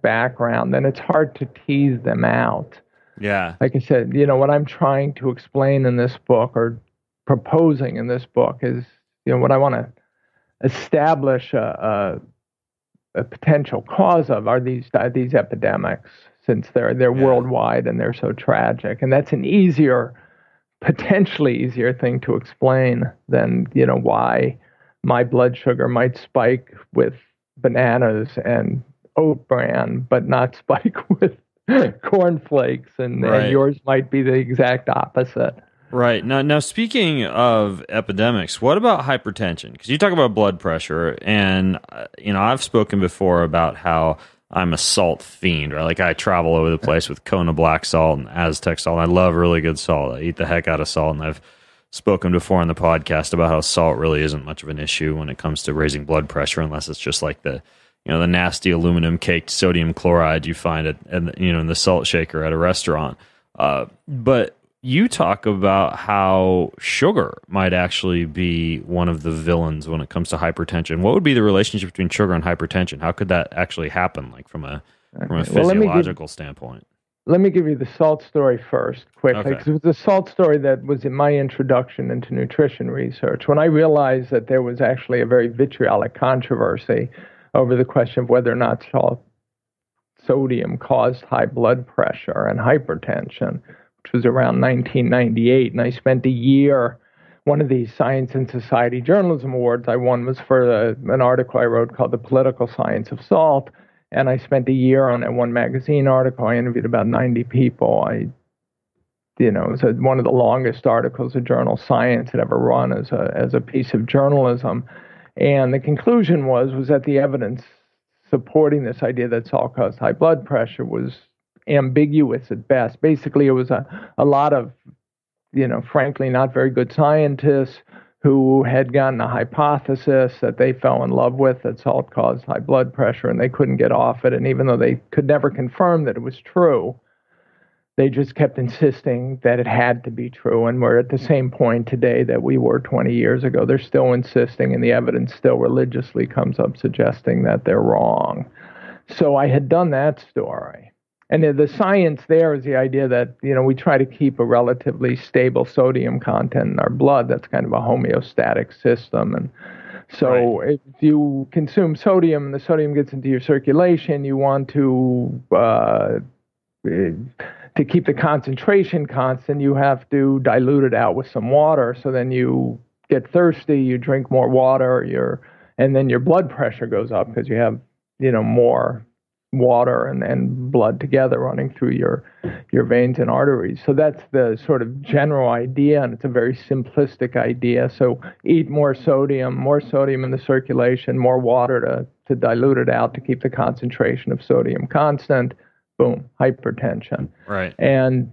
background. And it's hard to tease them out. Yeah. Like I said, what I'm trying to explain in this book, or proposing in this book, is what I want to establish a potential cause of are these epidemics, since they're worldwide and they're so tragic. And that's potentially easier thing to explain than why my blood sugar might spike with bananas and oat bran, but not spike with cornflakes, and yours might be the exact opposite. Right. Now, speaking of epidemics, what about hypertension? Because you talk about blood pressure, and I've spoken before about how I'm a salt fiend, right? Like, I travel over the place with Kona black salt and Aztec salt. And I love really good salt. I eat the heck out of salt, and I've spoken before on the podcast about how salt really isn't much of an issue when it comes to raising blood pressure, unless it's just like the nasty aluminum caked sodium chloride you find in the salt shaker at a restaurant. But you talk about how sugar might actually be one of the villains when it comes to hypertension. What would be the relationship between sugar and hypertension? How could that actually happen, like from a physiological standpoint? Let me give you the salt story first, quickly, because it was the salt story that was in my introduction into nutrition research. When I realized that there was actually a very vitriolic controversy over the question of whether or not sodium caused high blood pressure and hypertension, which was around 1998, and I spent a year one of these Science and Society Journalism Awards I won was for an article I wrote called The Political Science of Salt. And I spent a year on that one magazine article. I interviewed about 90 people. It was one of the longest articles a journal Science had ever run as a piece of journalism. And the conclusion was that the evidence supporting this idea that salt caused high blood pressure was ambiguous at best. Basically, it was a lot of, frankly, not very good scientists who had gotten a hypothesis that they fell in love with, that salt caused high blood pressure, and they couldn't get off it. And even though they could never confirm that it was true, they just kept insisting that it had to be true. And we're at the same point today that we were 20 years ago. They're still insisting, and the evidence still religiously comes up suggesting that they're wrong. So I had done that story. And the science there is the idea that, we try to keep a relatively stable sodium content in our blood. That's kind of a homeostatic system. And so if you consume sodium and the sodium gets into your circulation, you want to keep the concentration constant, you have to dilute it out with some water. So then you get thirsty, you drink more water, and then your blood pressure goes up because you have, more water and blood together running through your veins and arteries. So that's the sort of general idea, and it's a very simplistic idea. So eat more sodium in the circulation, more water to dilute it out to keep the concentration of sodium constant. Boom, hypertension. Right. And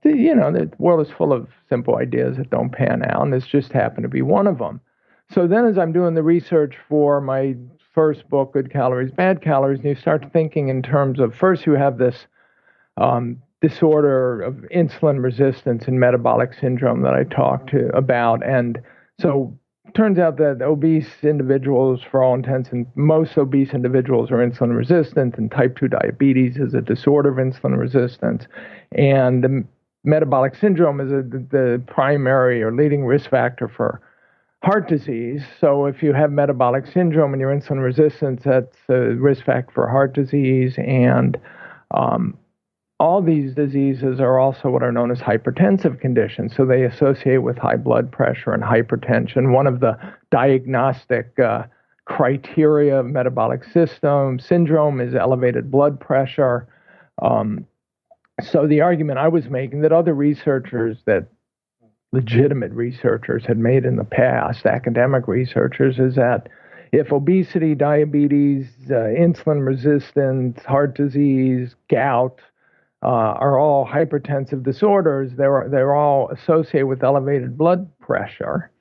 the world is full of simple ideas that don't pan out, and this just happened to be one of them. So then as I'm doing the research for my first book, Good Calories, Bad Calories, and you start thinking in terms of, first you have this disorder of insulin resistance and metabolic syndrome that I talked about. And so it turns out that obese individuals, for all intents and most obese individuals, are insulin resistant, and type 2 diabetes is a disorder of insulin resistance. And the metabolic syndrome is the primary or leading risk factor for heart disease. So if you have metabolic syndrome and you're insulin resistant, that's a risk factor for heart disease. And all these diseases are also what are known as hypertensive conditions. So they associate with high blood pressure and hypertension. One of the diagnostic criteria of metabolic syndrome is elevated blood pressure. So the argument I was making that other researchers, that legitimate researchers had made in the past, academic researchers, is that if obesity, diabetes, insulin resistance, heart disease, gout are all hypertensive disorders, they're all associated with elevated blood pressure,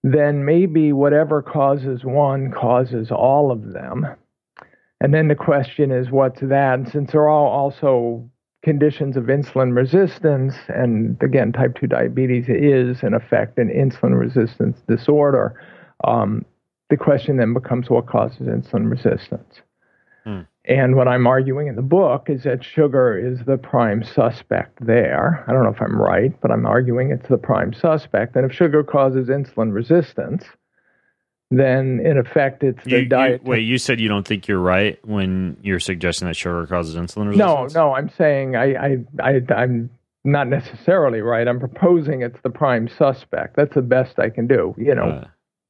then maybe whatever causes one causes all of them. And then the question is, what's that? And since they're all also conditions of insulin resistance, and again, type 2 diabetes is, in effect, an insulin resistance disorder, the question then becomes, what causes insulin resistance? And what I'm arguing in the book is that sugar is the prime suspect there. I don't know if I'm right, but I'm arguing it's the prime suspect. And if sugar causes insulin resistance, then in effect it's the diet. Wait, you said you don't think you're right when you're suggesting that sugar causes insulin resistance? No, I'm saying I'm not necessarily right. I'm proposing it's the prime suspect. That's the best I can do.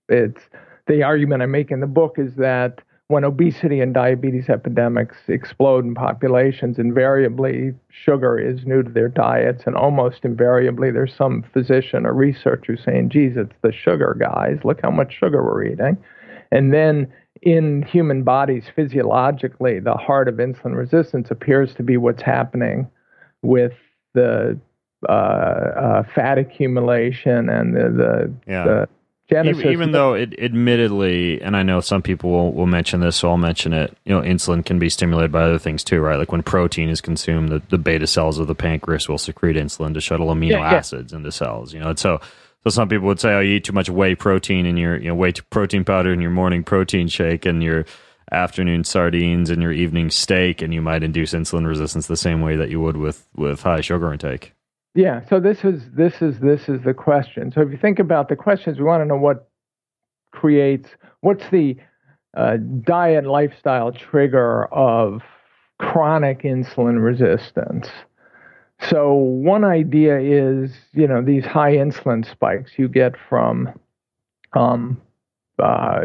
It's the argument I make in the book is that when obesity and diabetes epidemics explode in populations, invariably sugar is new to their diets, and almost invariably there's some physician or researcher saying, geez, it's the sugar, guys. Look how much sugar we're eating. And then in human bodies, physiologically, the heart of insulin resistance appears to be what's happening with the fat accumulation and the genesis. Even though it admittedly, and I know some people will mention this, so I'll mention it, insulin can be stimulated by other things too, right? Like when protein is consumed, the beta cells of the pancreas will secrete insulin to shuttle amino acids into cells, and so some people would say, oh, you eat too much whey protein in your, whey protein powder in your morning protein shake and your afternoon sardines and your evening steak, and you might induce insulin resistance the same way that you would with high sugar intake. Yeah, so this is the question. So if you think about the questions, we want to know what's the diet and lifestyle trigger of chronic insulin resistance. So one idea is, these high insulin spikes you get from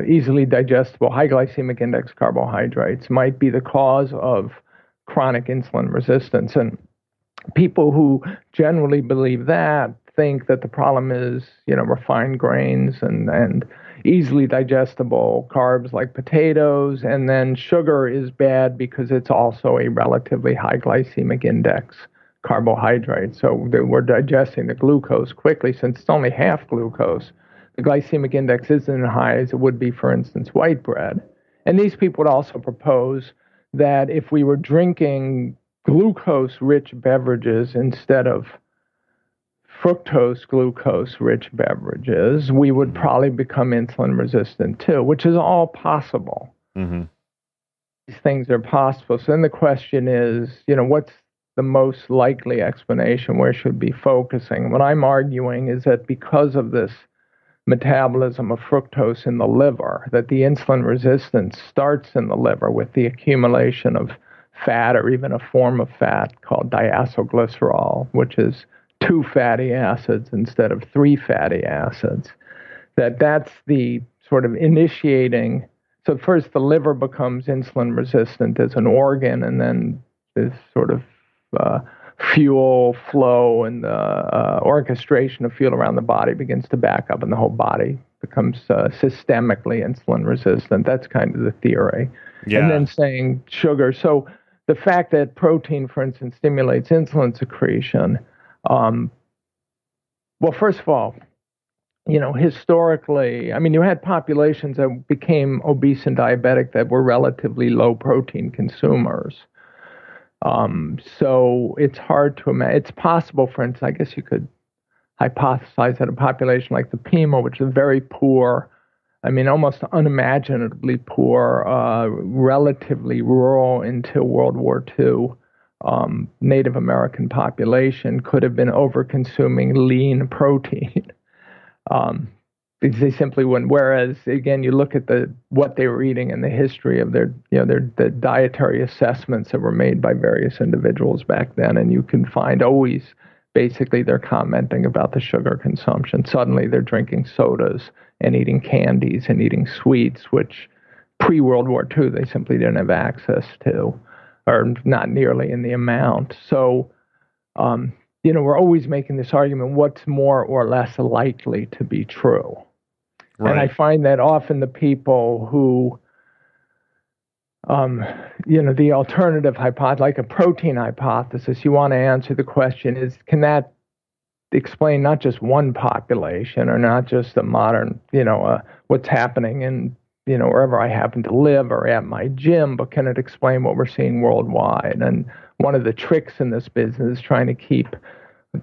easily digestible, high glycemic index carbohydrates might be the cause of chronic insulin resistance. And people who generally believe that think that the problem is, refined grains and easily digestible carbs like potatoes, and then sugar is bad because it's also a relatively high glycemic index carbohydrate. So we're digesting the glucose quickly since it's only half glucose. The glycemic index isn't as high as it would be, for instance, white bread. And these people would also propose that if we were drinking glucose-rich beverages instead of fructose glucose-rich beverages, we would probably become insulin resistant too, which is all possible. Mm-hmm. These things are possible. So then the question is, what's the most likely explanation? Where should we be focusing? What I'm arguing is that because of this metabolism of fructose in the liver, that the insulin resistance starts in the liver with the accumulation of fat, or even a form of fat called diacylglycerol, which is 2 fatty acids instead of 3 fatty acids. That's the sort of initiating. So first the liver becomes insulin resistant as an organ, and then this sort of fuel flow and the orchestration of fuel around the body begins to back up, and the whole body becomes systemically insulin resistant. That's kind of the theory. Yeah. And then saying sugar. So the fact that protein, for instance, stimulates insulin secretion, well, first of all, historically, you had populations that became obese and diabetic that were relatively low protein consumers. So it's hard to imagine. It's possible, for instance, I guess you could hypothesize that a population like the Pima, which is very poor, almost unimaginably poor, relatively rural until World War II, Native American population could have been over-consuming lean protein. They simply wouldn't. Whereas, again, you look at what they were eating and the history of the dietary assessments that were made by various individuals back then, and you can find always basically they're commenting about the sugar consumption. Suddenly they're drinking sodas and eating candies and eating sweets, which pre-World War II they simply didn't have access to, or not nearly in the amount. So, we're always making this argument, what's more or less likely to be true? Right. And I find that often the people who, the alternative hypothesis, like a protein hypothesis, you want to answer the question is, can that explain not just one population or not just a modern, what's happening in, wherever I happen to live or at my gym, but can it explain what we're seeing worldwide? And one of the tricks in this business is trying to keep,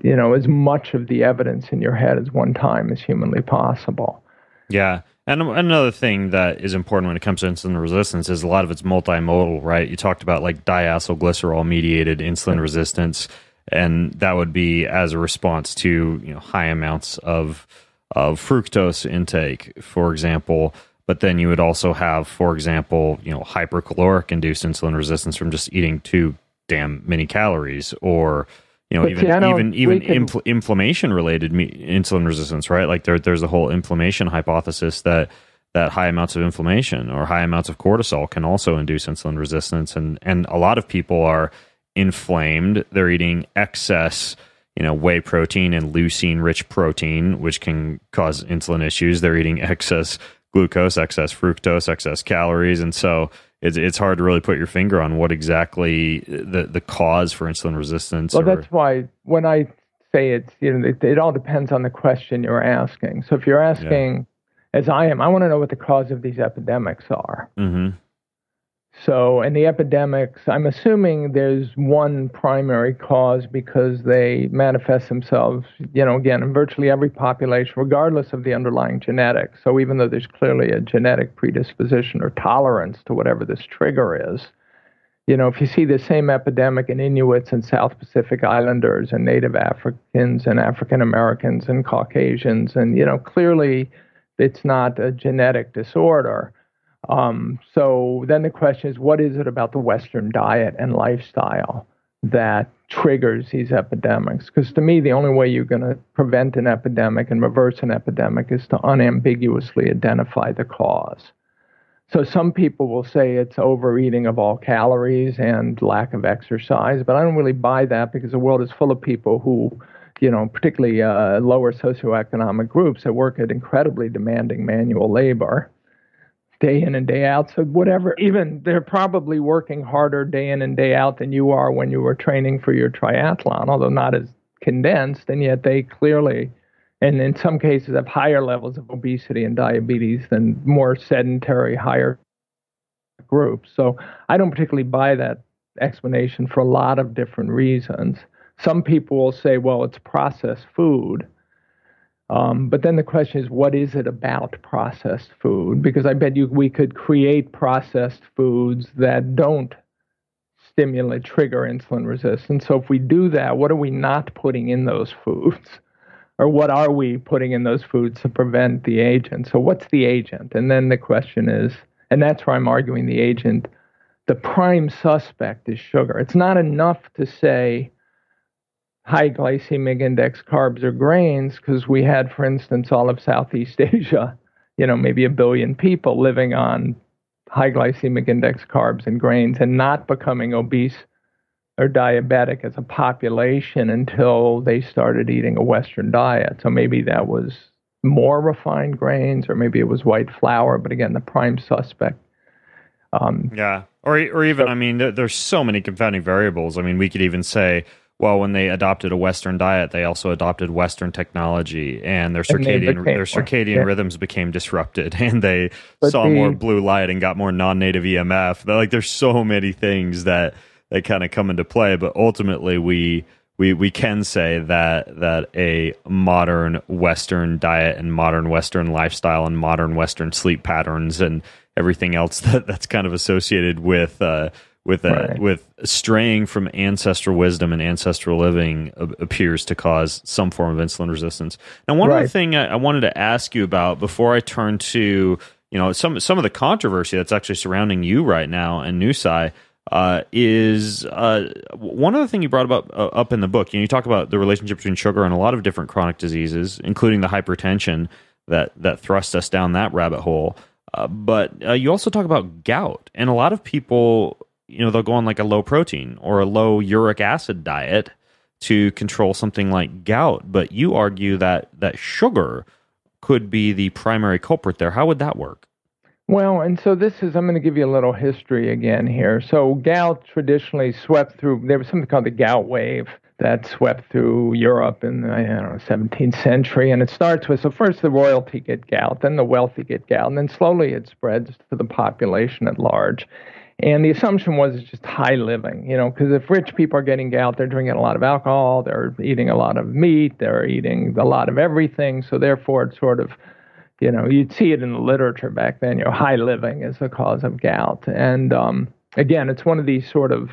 as much of the evidence in your head at one time as humanly possible. Yeah. And another thing that is important when it comes to insulin resistance is a lot of it's multimodal, right? You talked about like diacylglycerol mediated insulin resistance, and that would be as a response to, high amounts of fructose intake, for example. But then you would also have, for example, hypercaloric induced insulin resistance from just eating too damn many calories, or inflammation related insulin resistance, right? Like there's a whole inflammation hypothesis that high amounts of inflammation or high amounts of cortisol can also induce insulin resistance, and a lot of people are inflamed. They're eating excess whey protein and leucine rich protein, which can cause insulin issues. They're eating excess glucose, excess fructose, excess calories, and so it's hard to really put your finger on what exactly the cause for insulin resistance. Well, that's why when I say it's, it all depends on the question you're asking. So if you're asking, as I am, I want to know what the cause of these epidemics are. Mm-hmm. So, and the epidemics, I'm assuming there's one primary cause because they manifest themselves, again, in virtually every population, regardless of the underlying genetics. So even though there's clearly a genetic predisposition or tolerance to whatever this trigger is, if you see the same epidemic in Inuits and South Pacific Islanders and Native Africans and African Americans and Caucasians, and, clearly it's not a genetic disorder. So then the question is, what is it about the Western diet and lifestyle that triggers these epidemics. Because to me, the only way you're going to prevent an epidemic and reverse an epidemic is to unambiguously identify the cause. So some people will say it's overeating of all calories and lack of exercise, but I don't really buy that, because the world is full of people who, particularly lower socioeconomic groups, that work at incredibly demanding manual labor day in and day out. So whatever, even they're probably working harder day in and day out than you are when you were training for your triathlon, although not as condensed, and yet they clearly, and in some cases, have higher levels of obesity and diabetes than more sedentary, higher groups. So I don't particularly buy that explanation for a lot of different reasons. Some people will say, well, it's processed food. But then the question is, what is it about processed food? Because I bet we could create processed foods that don't trigger insulin resistance. So if we do that, what are we not putting in those foods? Or what are we putting in those foods to prevent the agent? So what's the agent? And then the question is, and that's where I'm arguing the agent, the prime suspect is sugar. It's not enough to say high glycemic index carbs or grains, because we had, for instance, all of Southeast Asia, maybe 1 billion people living on high glycemic index carbs and grains and not becoming obese or diabetic as a population until they started eating a Western diet. So maybe that was more refined grains, or maybe it was white flour, but again, the prime suspect. Or even, there's so many confounding variables. We could even say, well, when they adopted a Western diet, they also adopted Western technology, and their circadian rhythms became disrupted, and they saw more blue light and got more non-native EMF. There's so many things that kind of come into play, but ultimately we can say that a modern Western diet and modern Western lifestyle and modern Western sleep patterns and everything else that's kind of associated with straying from ancestral wisdom and ancestral living appears to cause some form of insulin resistance. Now, one other thing I wanted to ask you about before I turn to some of the controversy that's actually surrounding you right now and Nusai is one other thing you brought up in the book. You talk about the relationship between sugar and a lot of different chronic diseases, including the hypertension that thrust us down that rabbit hole. But you also talk about gout, and a lot of people, they'll go on like a low protein or a low uric acid diet to control something like gout. But you argue that sugar could be the primary culprit there. How would that work? Well, and so I'm going to give you a little history again here. So gout traditionally swept through, there was something called the Gout Wave that swept through Europe in the 17th century. And it starts with, so first the royalty get gout, then the wealthy get gout, and then slowly it spreads to the population at large. And the assumption was it's just high living, because if rich people are getting gout, they're drinking a lot of alcohol, they're eating a lot of meat, they're eating a lot of everything. So therefore it's sort of, you'd see it in the literature back then, high living is the cause of gout. And again, it's one of these sort of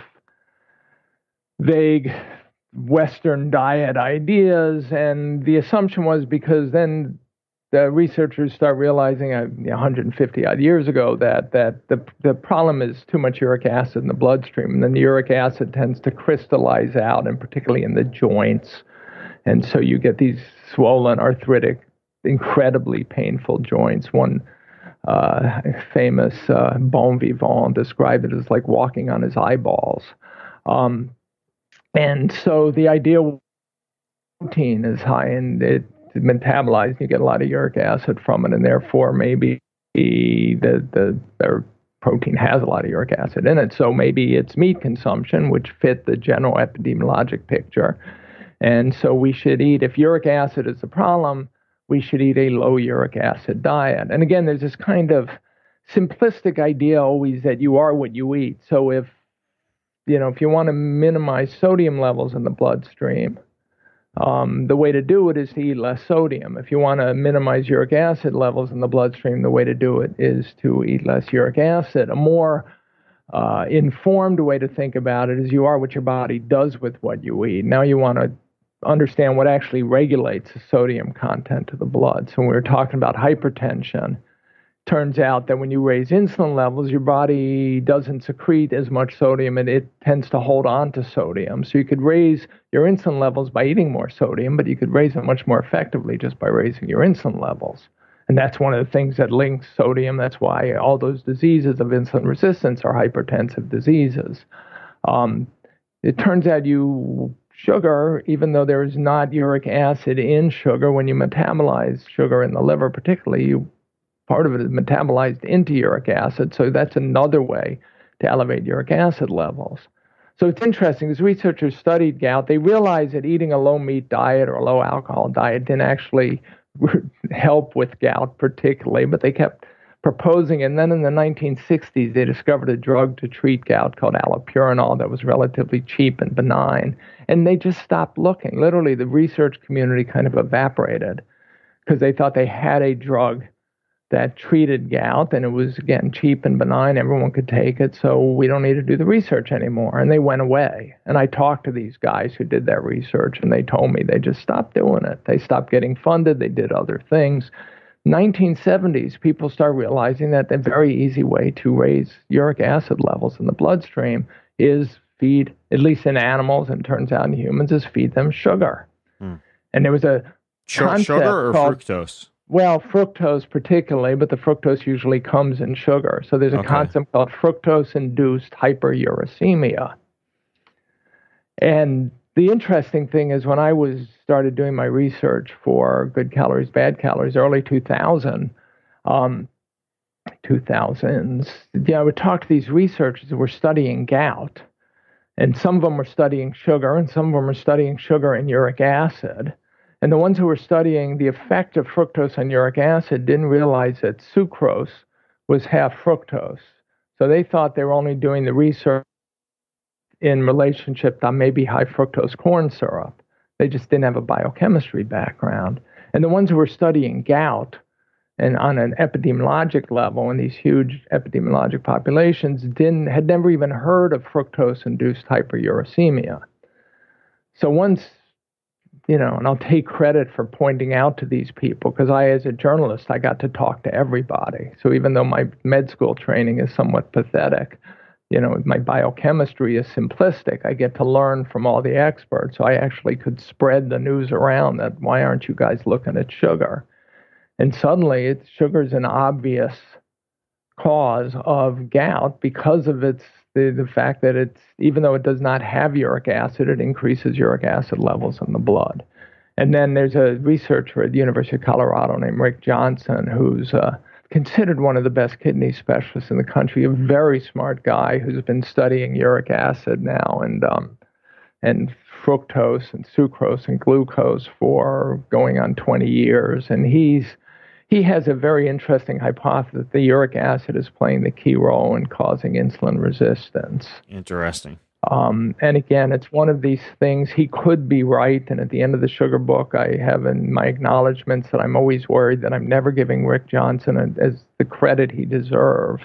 vague Western diet ideas. And the assumption was, because then the researchers start realizing 150 odd years ago that the problem is too much uric acid in the bloodstream. And then the uric acid tends to crystallize out, and particularly in the joints. And so you get these swollen, arthritic, incredibly painful joints. One famous bon vivant described it as like walking on his eyeballs. And so the ideal protein is high, and it's metabolized. You get a lot of uric acid from it, and therefore maybe the protein has a lot of uric acid in it. So maybe it's meat consumption, which fit the general epidemiologic picture. And so we should eat, if uric acid is the problem, we should eat a low uric acid diet. And again, there's this kind of simplistic idea always that you are what you eat. So if you want to minimize sodium levels in the bloodstream, the way to do it is to eat less sodium. If you want to minimize uric acid levels in the bloodstream, the way to do it is to eat less uric acid. A more informed way to think about it is you are what your body does with what you eat. Now you want to understand what actually regulates the sodium content of the blood. So when we're talking about hypertension, turns out that when you raise insulin levels, your body doesn't secrete as much sodium, and it tends to hold on to sodium. So you could raise your insulin levels by eating more sodium, but you could raise it much more effectively just by raising your insulin levels. And that's one of the things that links sodium. That's why all those diseases of insulin resistance are hypertensive diseases. It turns out sugar, even though there is not uric acid in sugar, when you metabolize sugar in the liver particularly, part of it is metabolized into uric acid. So that's another way to elevate uric acid levels. So it's interesting. As researchers studied gout, they realized that eating a low-meat diet or a low-alcohol diet didn't actually help with gout particularly, but they kept proposing. And then in the 1960s, they discovered a drug to treat gout called allopurinol that was relatively cheap and benign. And they just stopped looking. Literally, the research community kind of evaporated because they thought they had a drug that treated gout, and it was, again, cheap and benign. Everyone could take it, so we don't need to do the research anymore. And they went away. And I talked to these guys who did that research, and they told me they just stopped doing it. They stopped getting funded. They did other things. 1970s, people start realizing that the very easy way to raise uric acid levels in the bloodstream is feed, at least in animals, and turns out in humans, is feed them sugar. And there was a concept sugar or called, fructose? Well, fructose particularly, but the fructose usually comes in sugar. So there's a concept called fructose-induced hyperuricemia. And the interesting thing is when I started doing my research for good calories, bad calories, early 2000s, I would talk to these researchers who were studying gout. And some of them were studying sugar, and some of them were studying sugar and uric acid. And the ones who were studying the effect of fructose on uric acid didn't realize that sucrose was half fructose. So they thought they were only doing the research in relationship to maybe high fructose corn syrup. They just didn't have a biochemistry background. And the ones who were studying gout, and on an epidemiologic level in these huge epidemiologic populations, had never even heard of fructose-induced hyperuricemia. So once, and I'll take credit for pointing out to these people, because as a journalist, I got to talk to everybody. So even though my med school training is somewhat pathetic, my biochemistry is simplistic, I get to learn from all the experts. So I actually could spread the news around that, why aren't you guys looking at sugar? And suddenly, sugar is an obvious cause of gout because of the fact that even though it does not have uric acid, it increases uric acid levels in the blood. And then there's a researcher at the University of Colorado named Rick Johnson, who's considered one of the best kidney specialists in the country, a very smart guy who's been studying uric acid now and fructose and sucrose and glucose for going on 20 years. And he has a very interesting hypothesis that the uric acid is playing the key role in causing insulin resistance. Interesting. And again, it's one of these things. He could be right. And at the end of the sugar book, I have in my acknowledgments that I'm always worried that I'm never giving Rick Johnson as the credit he deserves.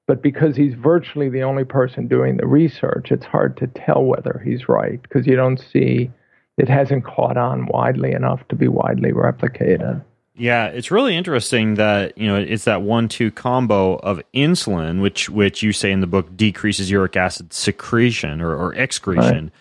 But because he's virtually the only person doing the research, it's hard to tell whether he's right, because you don't see, it hasn't caught on widely enough to be widely replicated. Yeah, it's really interesting that, it's that 1-2 combo of insulin, which you say in the book decreases uric acid secretion or excretion, right,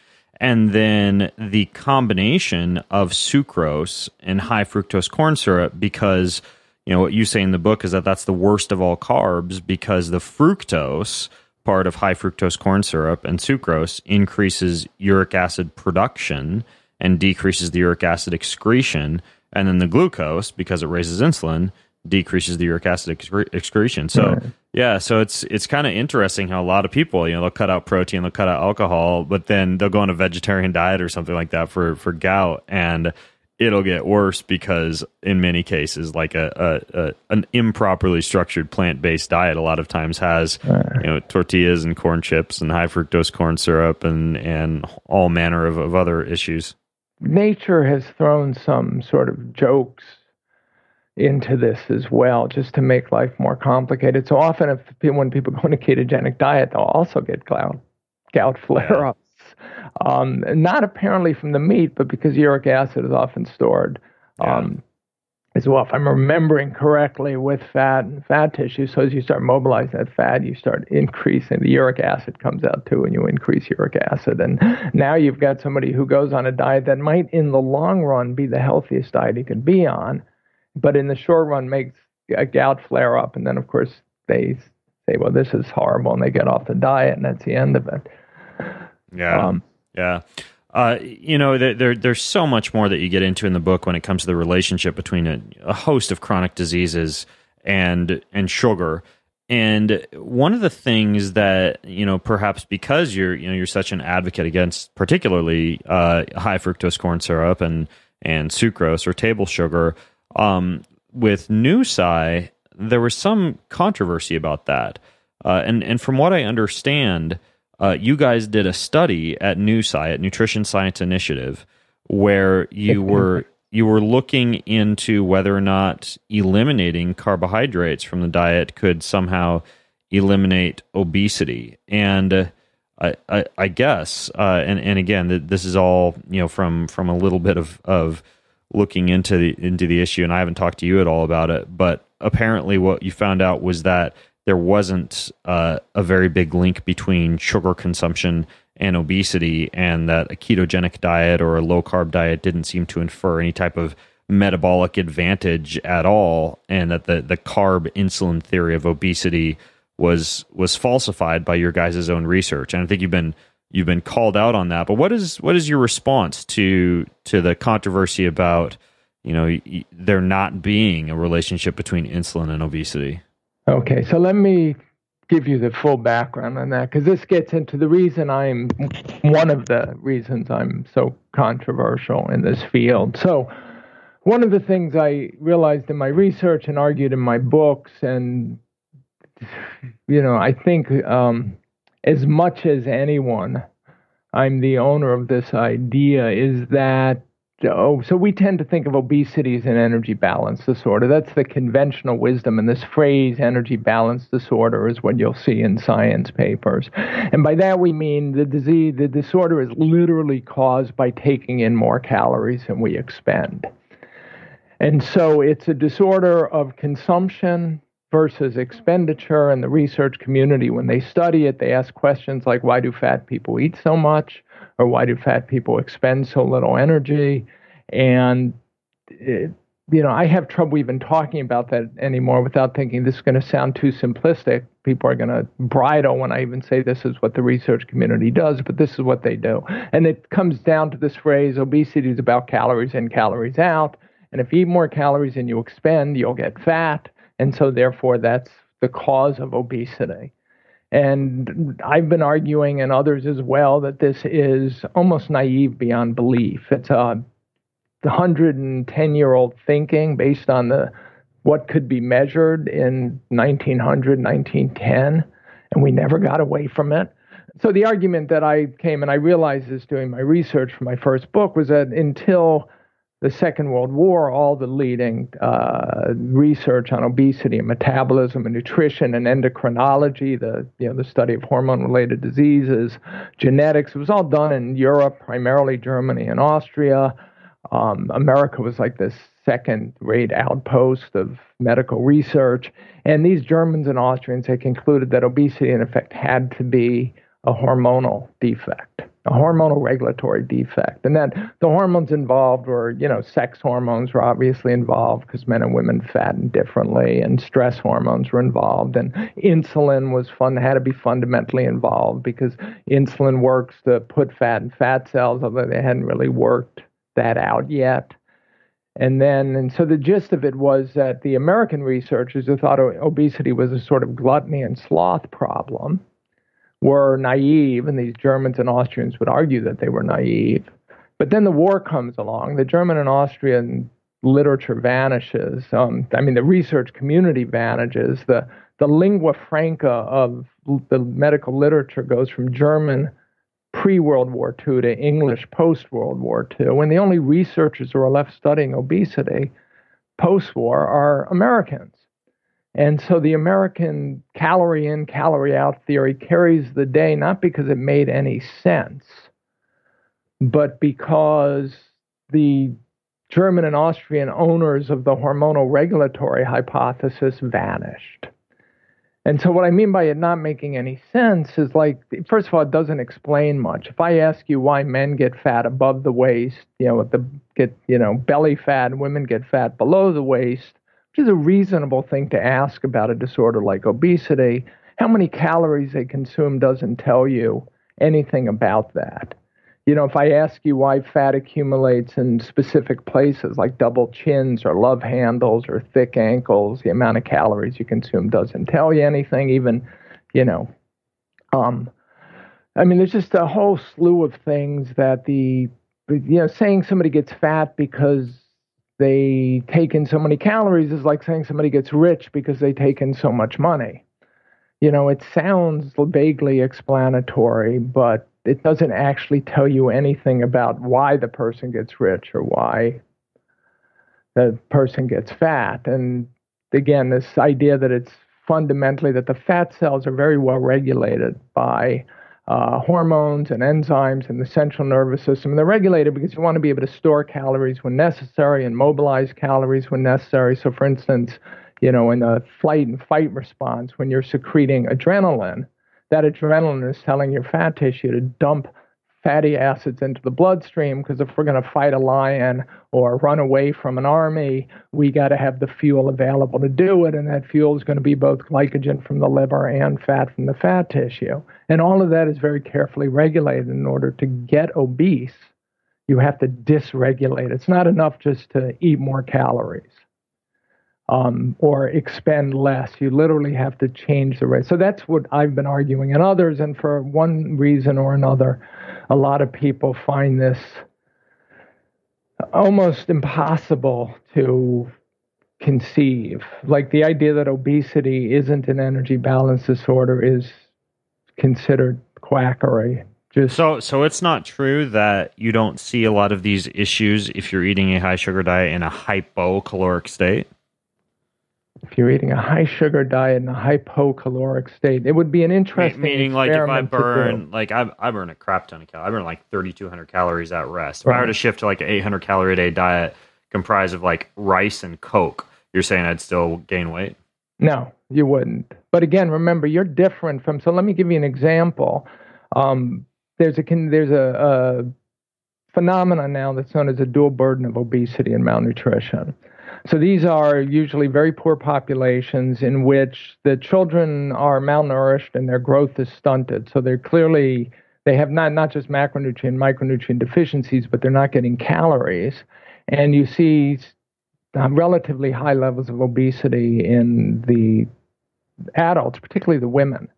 and then the combination of sucrose and high fructose corn syrup, because, what you say in the book is that that's the worst of all carbs, because the fructose part of high fructose corn syrup and sucrose increases uric acid production and decreases the uric acid excretion. And then the glucose, because it raises insulin, decreases the uric acid excretion. So, right, yeah, so it's kind of interesting how a lot of people, they'll cut out protein, they'll cut out alcohol, but then they'll go on a vegetarian diet or something like that for gout, and it'll get worse because in many cases, like an improperly structured plant-based diet a lot of times has, tortillas and corn chips and high fructose corn syrup and all manner of other issues. Nature has thrown some sort of jokes into this as well, just to make life more complicated. So often when people go on a ketogenic diet, they'll also get gout flare-ups. Not apparently from the meat, but because uric acid is often stored as well, if I'm remembering correctly, with fat and fat tissue. So as you start mobilizing that fat, you start increasing, the uric acid comes out too, and you increase uric acid. And now you've got somebody who goes on a diet that might, in the long run, be the healthiest diet he could be on, but in the short run makes a gout flare up. And then, of course, they say, well, this is horrible, and they get off the diet, and that's the end of it. Yeah. There's so much more that you get into in the book when it comes to the relationship between a host of chronic diseases and sugar. And one of the things that, perhaps because you're such an advocate against particularly high fructose corn syrup and sucrose or table sugar, with Nuci, there was some controversy about that. And from what I understand, you guys did a study at Nuci, at Nutrition Science Initiative, where you were looking into whether or not eliminating carbohydrates from the diet could somehow eliminate obesity. And I guess, and again, this is all from a little bit of looking into the issue, and I haven't talked to you at all about it, but apparently what you found out was that there wasn't a very big link between sugar consumption and obesity, and that a ketogenic diet or a low-carb diet didn't seem to infer any type of metabolic advantage at all, and that the carb insulin theory of obesity was falsified by your guys' own research. And I think you've been called out on that. But what is your response to the controversy about there not being a relationship between insulin and obesity? Okay, so let me give you the full background on that, because this gets into one of the reasons I'm so controversial in this field. So one of the things I realized in my research and argued in my books, and I think as much as anyone, I'm the owner of this idea, is that so we tend to think of obesity as an energy balance disorder. That's the conventional wisdom, and this phrase, energy balance disorder, is what you'll see in science papers. And by that we mean the disorder is literally caused by taking in more calories than we expend. And so it's a disorder of consumption versus expenditure. And the research community, when they study it, they ask questions like, why do fat people eat so much? Or why do fat people expend so little energy? And, I have trouble even talking about that anymore without thinking this is going to sound too simplistic. People are going to bridle when I even say this is what the research community does, but this is what they do. And it comes down to this phrase, obesity is about calories in, calories out. And if you eat more calories than you expend, you'll get fat. And so therefore, that's the cause of obesity. And I've been arguing, and others as well, that this is almost naive beyond belief. It's a 110-year-old thinking based on what could be measured in 1900, 1910, and we never got away from it. So the argument that I came, and I realized this doing my research for my first book, was that until the Second World War, all the leading research on obesity and metabolism and nutrition and endocrinology, the study of hormone-related diseases, genetics, it was all done in Europe, primarily Germany and Austria. America was like this second-rate outpost of medical research. And these Germans and Austrians had concluded that obesity, in effect, had to be a hormonal defect, a hormonal regulatory defect, and that the hormones involved were, sex hormones were obviously involved because men and women fatten differently, and stress hormones were involved, and insulin had to be fundamentally involved because insulin works to put fat in fat cells, although they hadn't really worked that out yet. And so the gist of it was that the American researchers who thought obesity was a sort of gluttony and sloth problem were naive, and these Germans and Austrians would argue that they were naive. But then the war comes along. The German and Austrian literature vanishes. The research community vanishes. The lingua franca of the medical literature goes from German pre-World War II to English post-World War II, when the only researchers who are left studying obesity post-war are Americans. And so the American calorie in, calorie out theory carries the day, not because it made any sense, but because the German and Austrian owners of the hormonal regulatory hypothesis vanished. And so what I mean by it not making any sense is, like, first of all, it doesn't explain much. If I ask you why men get fat above the waist, belly fat, and women get fat below the waist, which is a reasonable thing to ask about a disorder like obesity, how many calories they consume doesn't tell you anything about that. If I ask you why fat accumulates in specific places like double chins or love handles or thick ankles, the amount of calories you consume doesn't tell you anything. Even, there's just a whole slew of things that saying somebody gets fat because they take in so many calories is like saying somebody gets rich because they take in so much money. It sounds vaguely explanatory, but it doesn't actually tell you anything about why the person gets rich or why the person gets fat. And again, this idea that it's fundamentally that the fat cells are very well regulated by hormones and enzymes in the central nervous system. And they're regulated because you want to be able to store calories when necessary and mobilize calories when necessary. So for instance, in a flight and fight response, when you're secreting adrenaline, that adrenaline is telling your fat tissue to dump fatty acids into the bloodstream, because if we're going to fight a lion or run away from an army, we got to have the fuel available to do it, and that fuel is going to be both glycogen from the liver and fat from the fat tissue. And all of that is very carefully regulated. In order to get obese, you have to dysregulate. It's not enough just to eat more calories. Or expend less. You literally have to change the rate. So that's what I've been arguing, and others, and for one reason or another, a lot of people find this almost impossible to conceive. Like the idea that obesity isn't an energy balance disorder is considered quackery. So it's not true that you don't see a lot of these issues if you're eating a high sugar diet in a hypocaloric state? If you're eating a high sugar diet in a hypocaloric state, it would be an interesting meaning like if I burn, I burn a crap ton of calories. I burn like 3,200 calories at rest. If I were to shift to like an 800 calorie a day diet comprised of like rice and Coke, you're saying I'd still gain weight? No, you wouldn't. But again, remember, you're different from, so let me give you an example. There's a phenomenon now that's known as a dual burden of obesity and malnutrition. So these are usually very poor populations in which the children are malnourished and their growth is stunted. So they have not just macronutrient, micronutrient deficiencies, but they're not getting calories. And you see relatively high levels of obesity in the adults, particularly the women.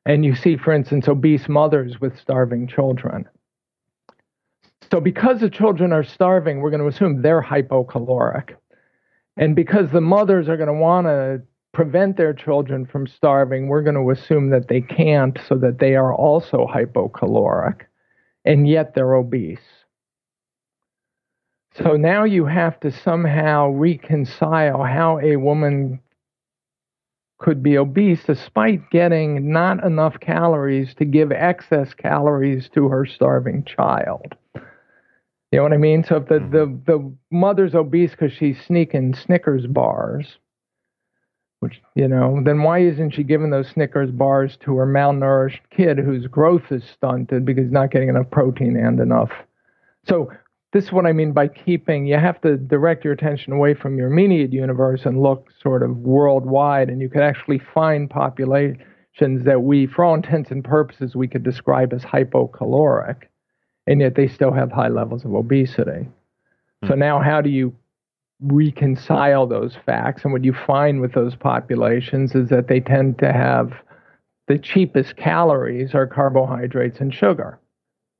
And you see, for instance, obese mothers with starving children. So because the children are starving, we're going to assume they're hypocaloric. And because the mothers are going to want to prevent their children from starving, we're going to assume that they can't, so that they are also hypocaloric, and yet they're obese. So now you have to somehow reconcile how a woman could be obese despite getting not enough calories to give excess calories to her starving child. You know what I mean? So if the mother's obese because she's sneaking Snickers bars, which, then why isn't she giving those Snickers bars to her malnourished kid whose growth is stunted because he's not getting enough protein and enough? So this is what I mean by you have to direct your attention away from your immediate universe and look sort of worldwide, and you could actually find populations that for all intents and purposes, we could describe as hypocaloric. And yet they still have high levels of obesity. So now how do you reconcile those facts? And what you find with those populations is that they tend to have the cheapest calories are carbohydrates and sugar.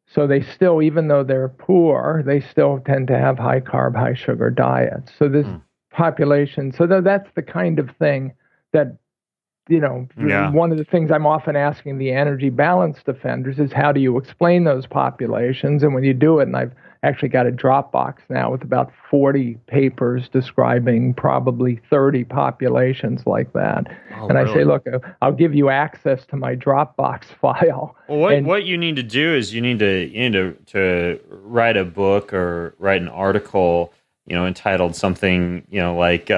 So they still, even though they're poor, they still tend to have high carb, high sugar diets. So this population, so that's the kind of thing that, one of the things I'm often asking the energy balance defenders is, how do you explain those populations? And when you do it, and I've actually got a Dropbox now with about 40 papers describing probably 30 populations like that. And really? I say, look, I'll give you access to my Dropbox file. Well, what you need to do is you need to write a book or write an article entitled something, like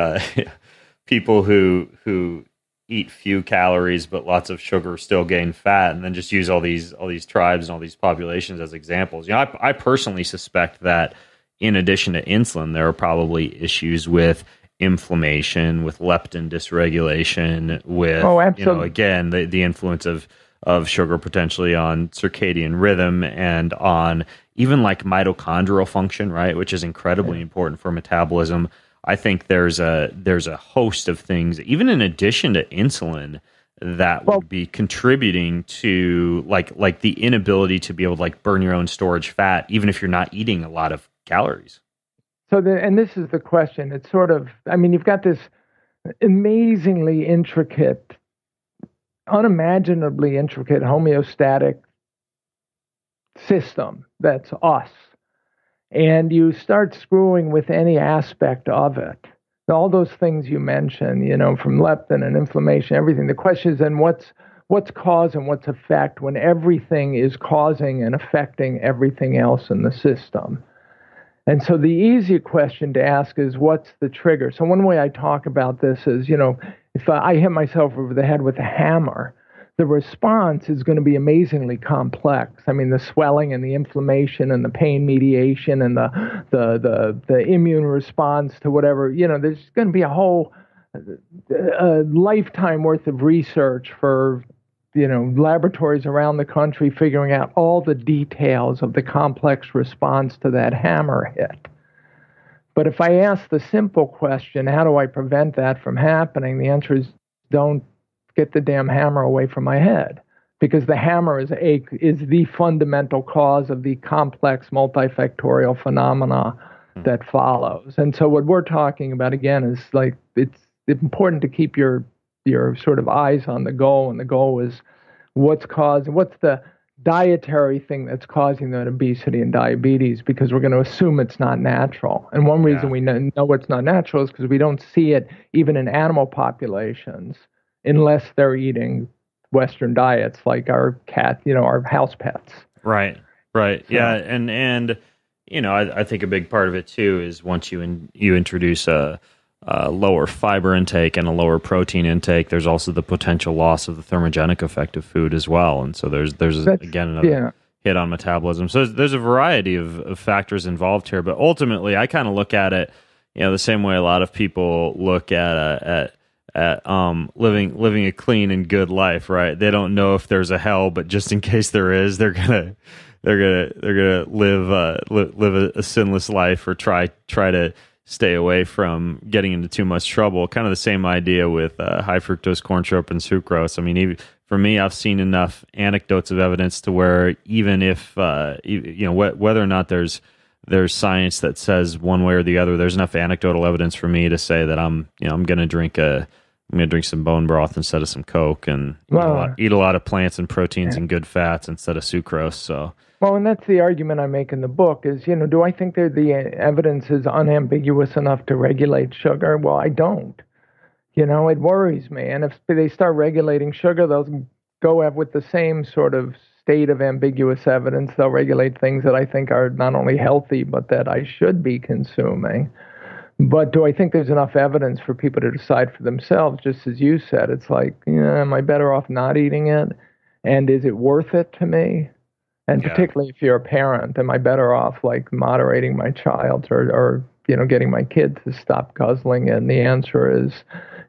people who eat few calories but lots of sugar still gain fat, and then just use all these tribes and all these populations as examples. I personally suspect that in addition to insulin, there are probably issues with inflammation, with leptin dysregulation, with again the influence of sugar potentially on circadian rhythm and on even like mitochondrial function, right, which is incredibly important for metabolism. I think there's a host of things, even in addition to insulin, that would be contributing to like the inability to be able to like burn your own storage fat, even if you're not eating a lot of calories. So, and this is the question. It's sort of, you've got this amazingly intricate, unimaginably intricate homeostatic system that's us. And you start screwing with any aspect of it. All those things you mentioned, from leptin and inflammation, everything. The question is then what's cause and what's effect when everything is causing and affecting everything else in the system? And so the easy question to ask is, what's the trigger? So one way I talk about this is, if I hit myself over the head with a hammer, the response is going to be amazingly complex. The swelling and the inflammation and the pain mediation and the immune response to whatever, there's going to be a whole lifetime worth of research for, laboratories around the country figuring out all the details of the complex response to that hammer hit. But if I ask the simple question, how do I prevent that from happening? The answer is don't get the damn hammer away from my head, because the hammer is the fundamental cause of the complex multifactorial phenomena that follows. And so what we're talking about again is like it's important to keep your sort of eyes on the goal, and the goal is what's the dietary thing that's causing that obesity and diabetes, because we're going to assume it's not natural. And one reason we know it's not natural is because we don't see it even in animal populations unless they're eating Western diets like our cat, our house pets. Right. Yeah. And I think a big part of it too is once you introduce a lower fiber intake and a lower protein intake, there's also the potential loss of the thermogenic effect of food as well. And so there's again another hit on metabolism. So there's a variety of factors involved here, but ultimately I kind of look at it, the same way a lot of people look at living a clean and good life, right? They don't know if there's a hell, but just in case there is, they're gonna live a sinless life or try to stay away from getting into too much trouble. Kind of the same idea with high fructose corn syrup and sucrose. Even for me, I've seen enough anecdotes of evidence to where even if whether or not there's science that says one way or the other, there's enough anecdotal evidence for me to say that I'm going to drink some bone broth instead of some Coke, and eat a lot of plants and proteins and good fats instead of sucrose. So. Well, and that's the argument I make in the book is, do I think that the evidence is unambiguous enough to regulate sugar? Well, I don't. It worries me. And if they start regulating sugar, they'll go with the same sort of state of ambiguous evidence. They'll regulate things that I think are not only healthy, but that I should be consuming. But do I think there's enough evidence for people to decide for themselves? Just as you said, it's like, am I better off not eating it? And is it worth it to me? And particularly if you're a parent, am I better off like moderating my child or getting my kid to stop guzzling it? And the answer is,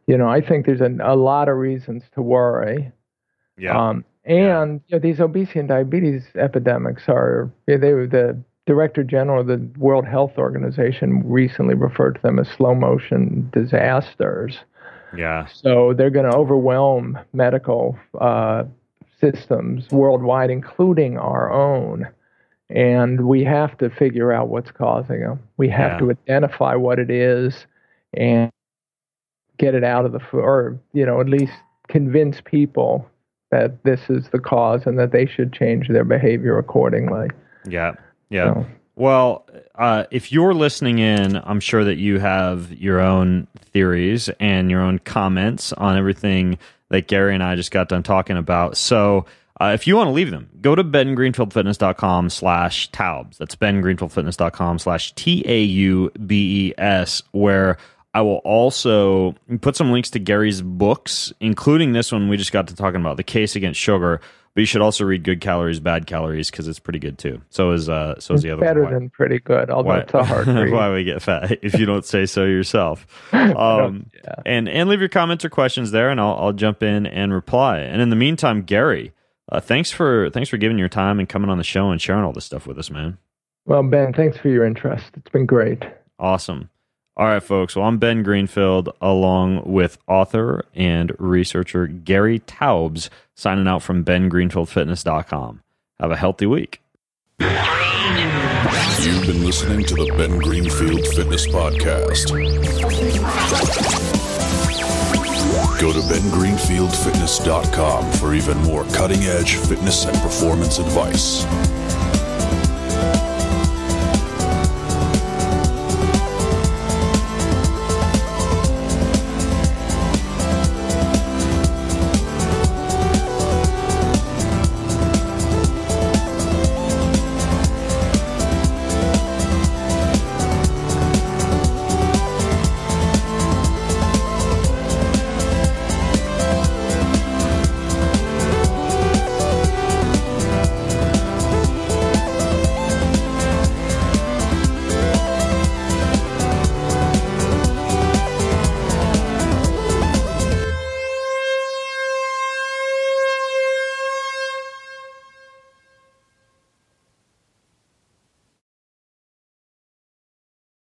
I think there's a lot of reasons to worry. Yeah. These obesity and diabetes epidemics the Director General of the World Health Organization recently referred to them as slow motion disasters. Yeah. So they're going to overwhelm medical systems worldwide, including our own. And we have to figure out what's causing them. We have to identify what it is and get it out of the food, or, at least convince people that this is the cause and that they should change their behavior accordingly. Yeah. Yeah. So, well, if you're listening in, I'm sure that you have your own theories and your own comments on everything that Gary and I just got done talking about. So If you want to leave them, go to bengreenfieldfitness.com/Taubes. That's bengreenfieldfitness.com/TAUBES, where I will also put some links to Gary's books, including this one we just got to talking about, The Case Against Sugar. But you should also read Good Calories, Bad Calories, because it's pretty good too. So is the other one. Better than pretty good, although it's a hard read. Why we get fat, if you don't say so yourself. And leave your comments or questions there, and I'll jump in and reply. And in the meantime, Gary, thanks for giving your time and coming on the show and sharing all this stuff with us, man. Well, Ben, thanks for your interest. It's been great. Awesome. All right, folks. Well, I'm Ben Greenfield, along with author and researcher Gary Taubes, signing out from bengreenfieldfitness.com. Have a healthy week. You've been listening to the Ben Greenfield Fitness Podcast. Go to bengreenfieldfitness.com for even more cutting-edge fitness and performance advice.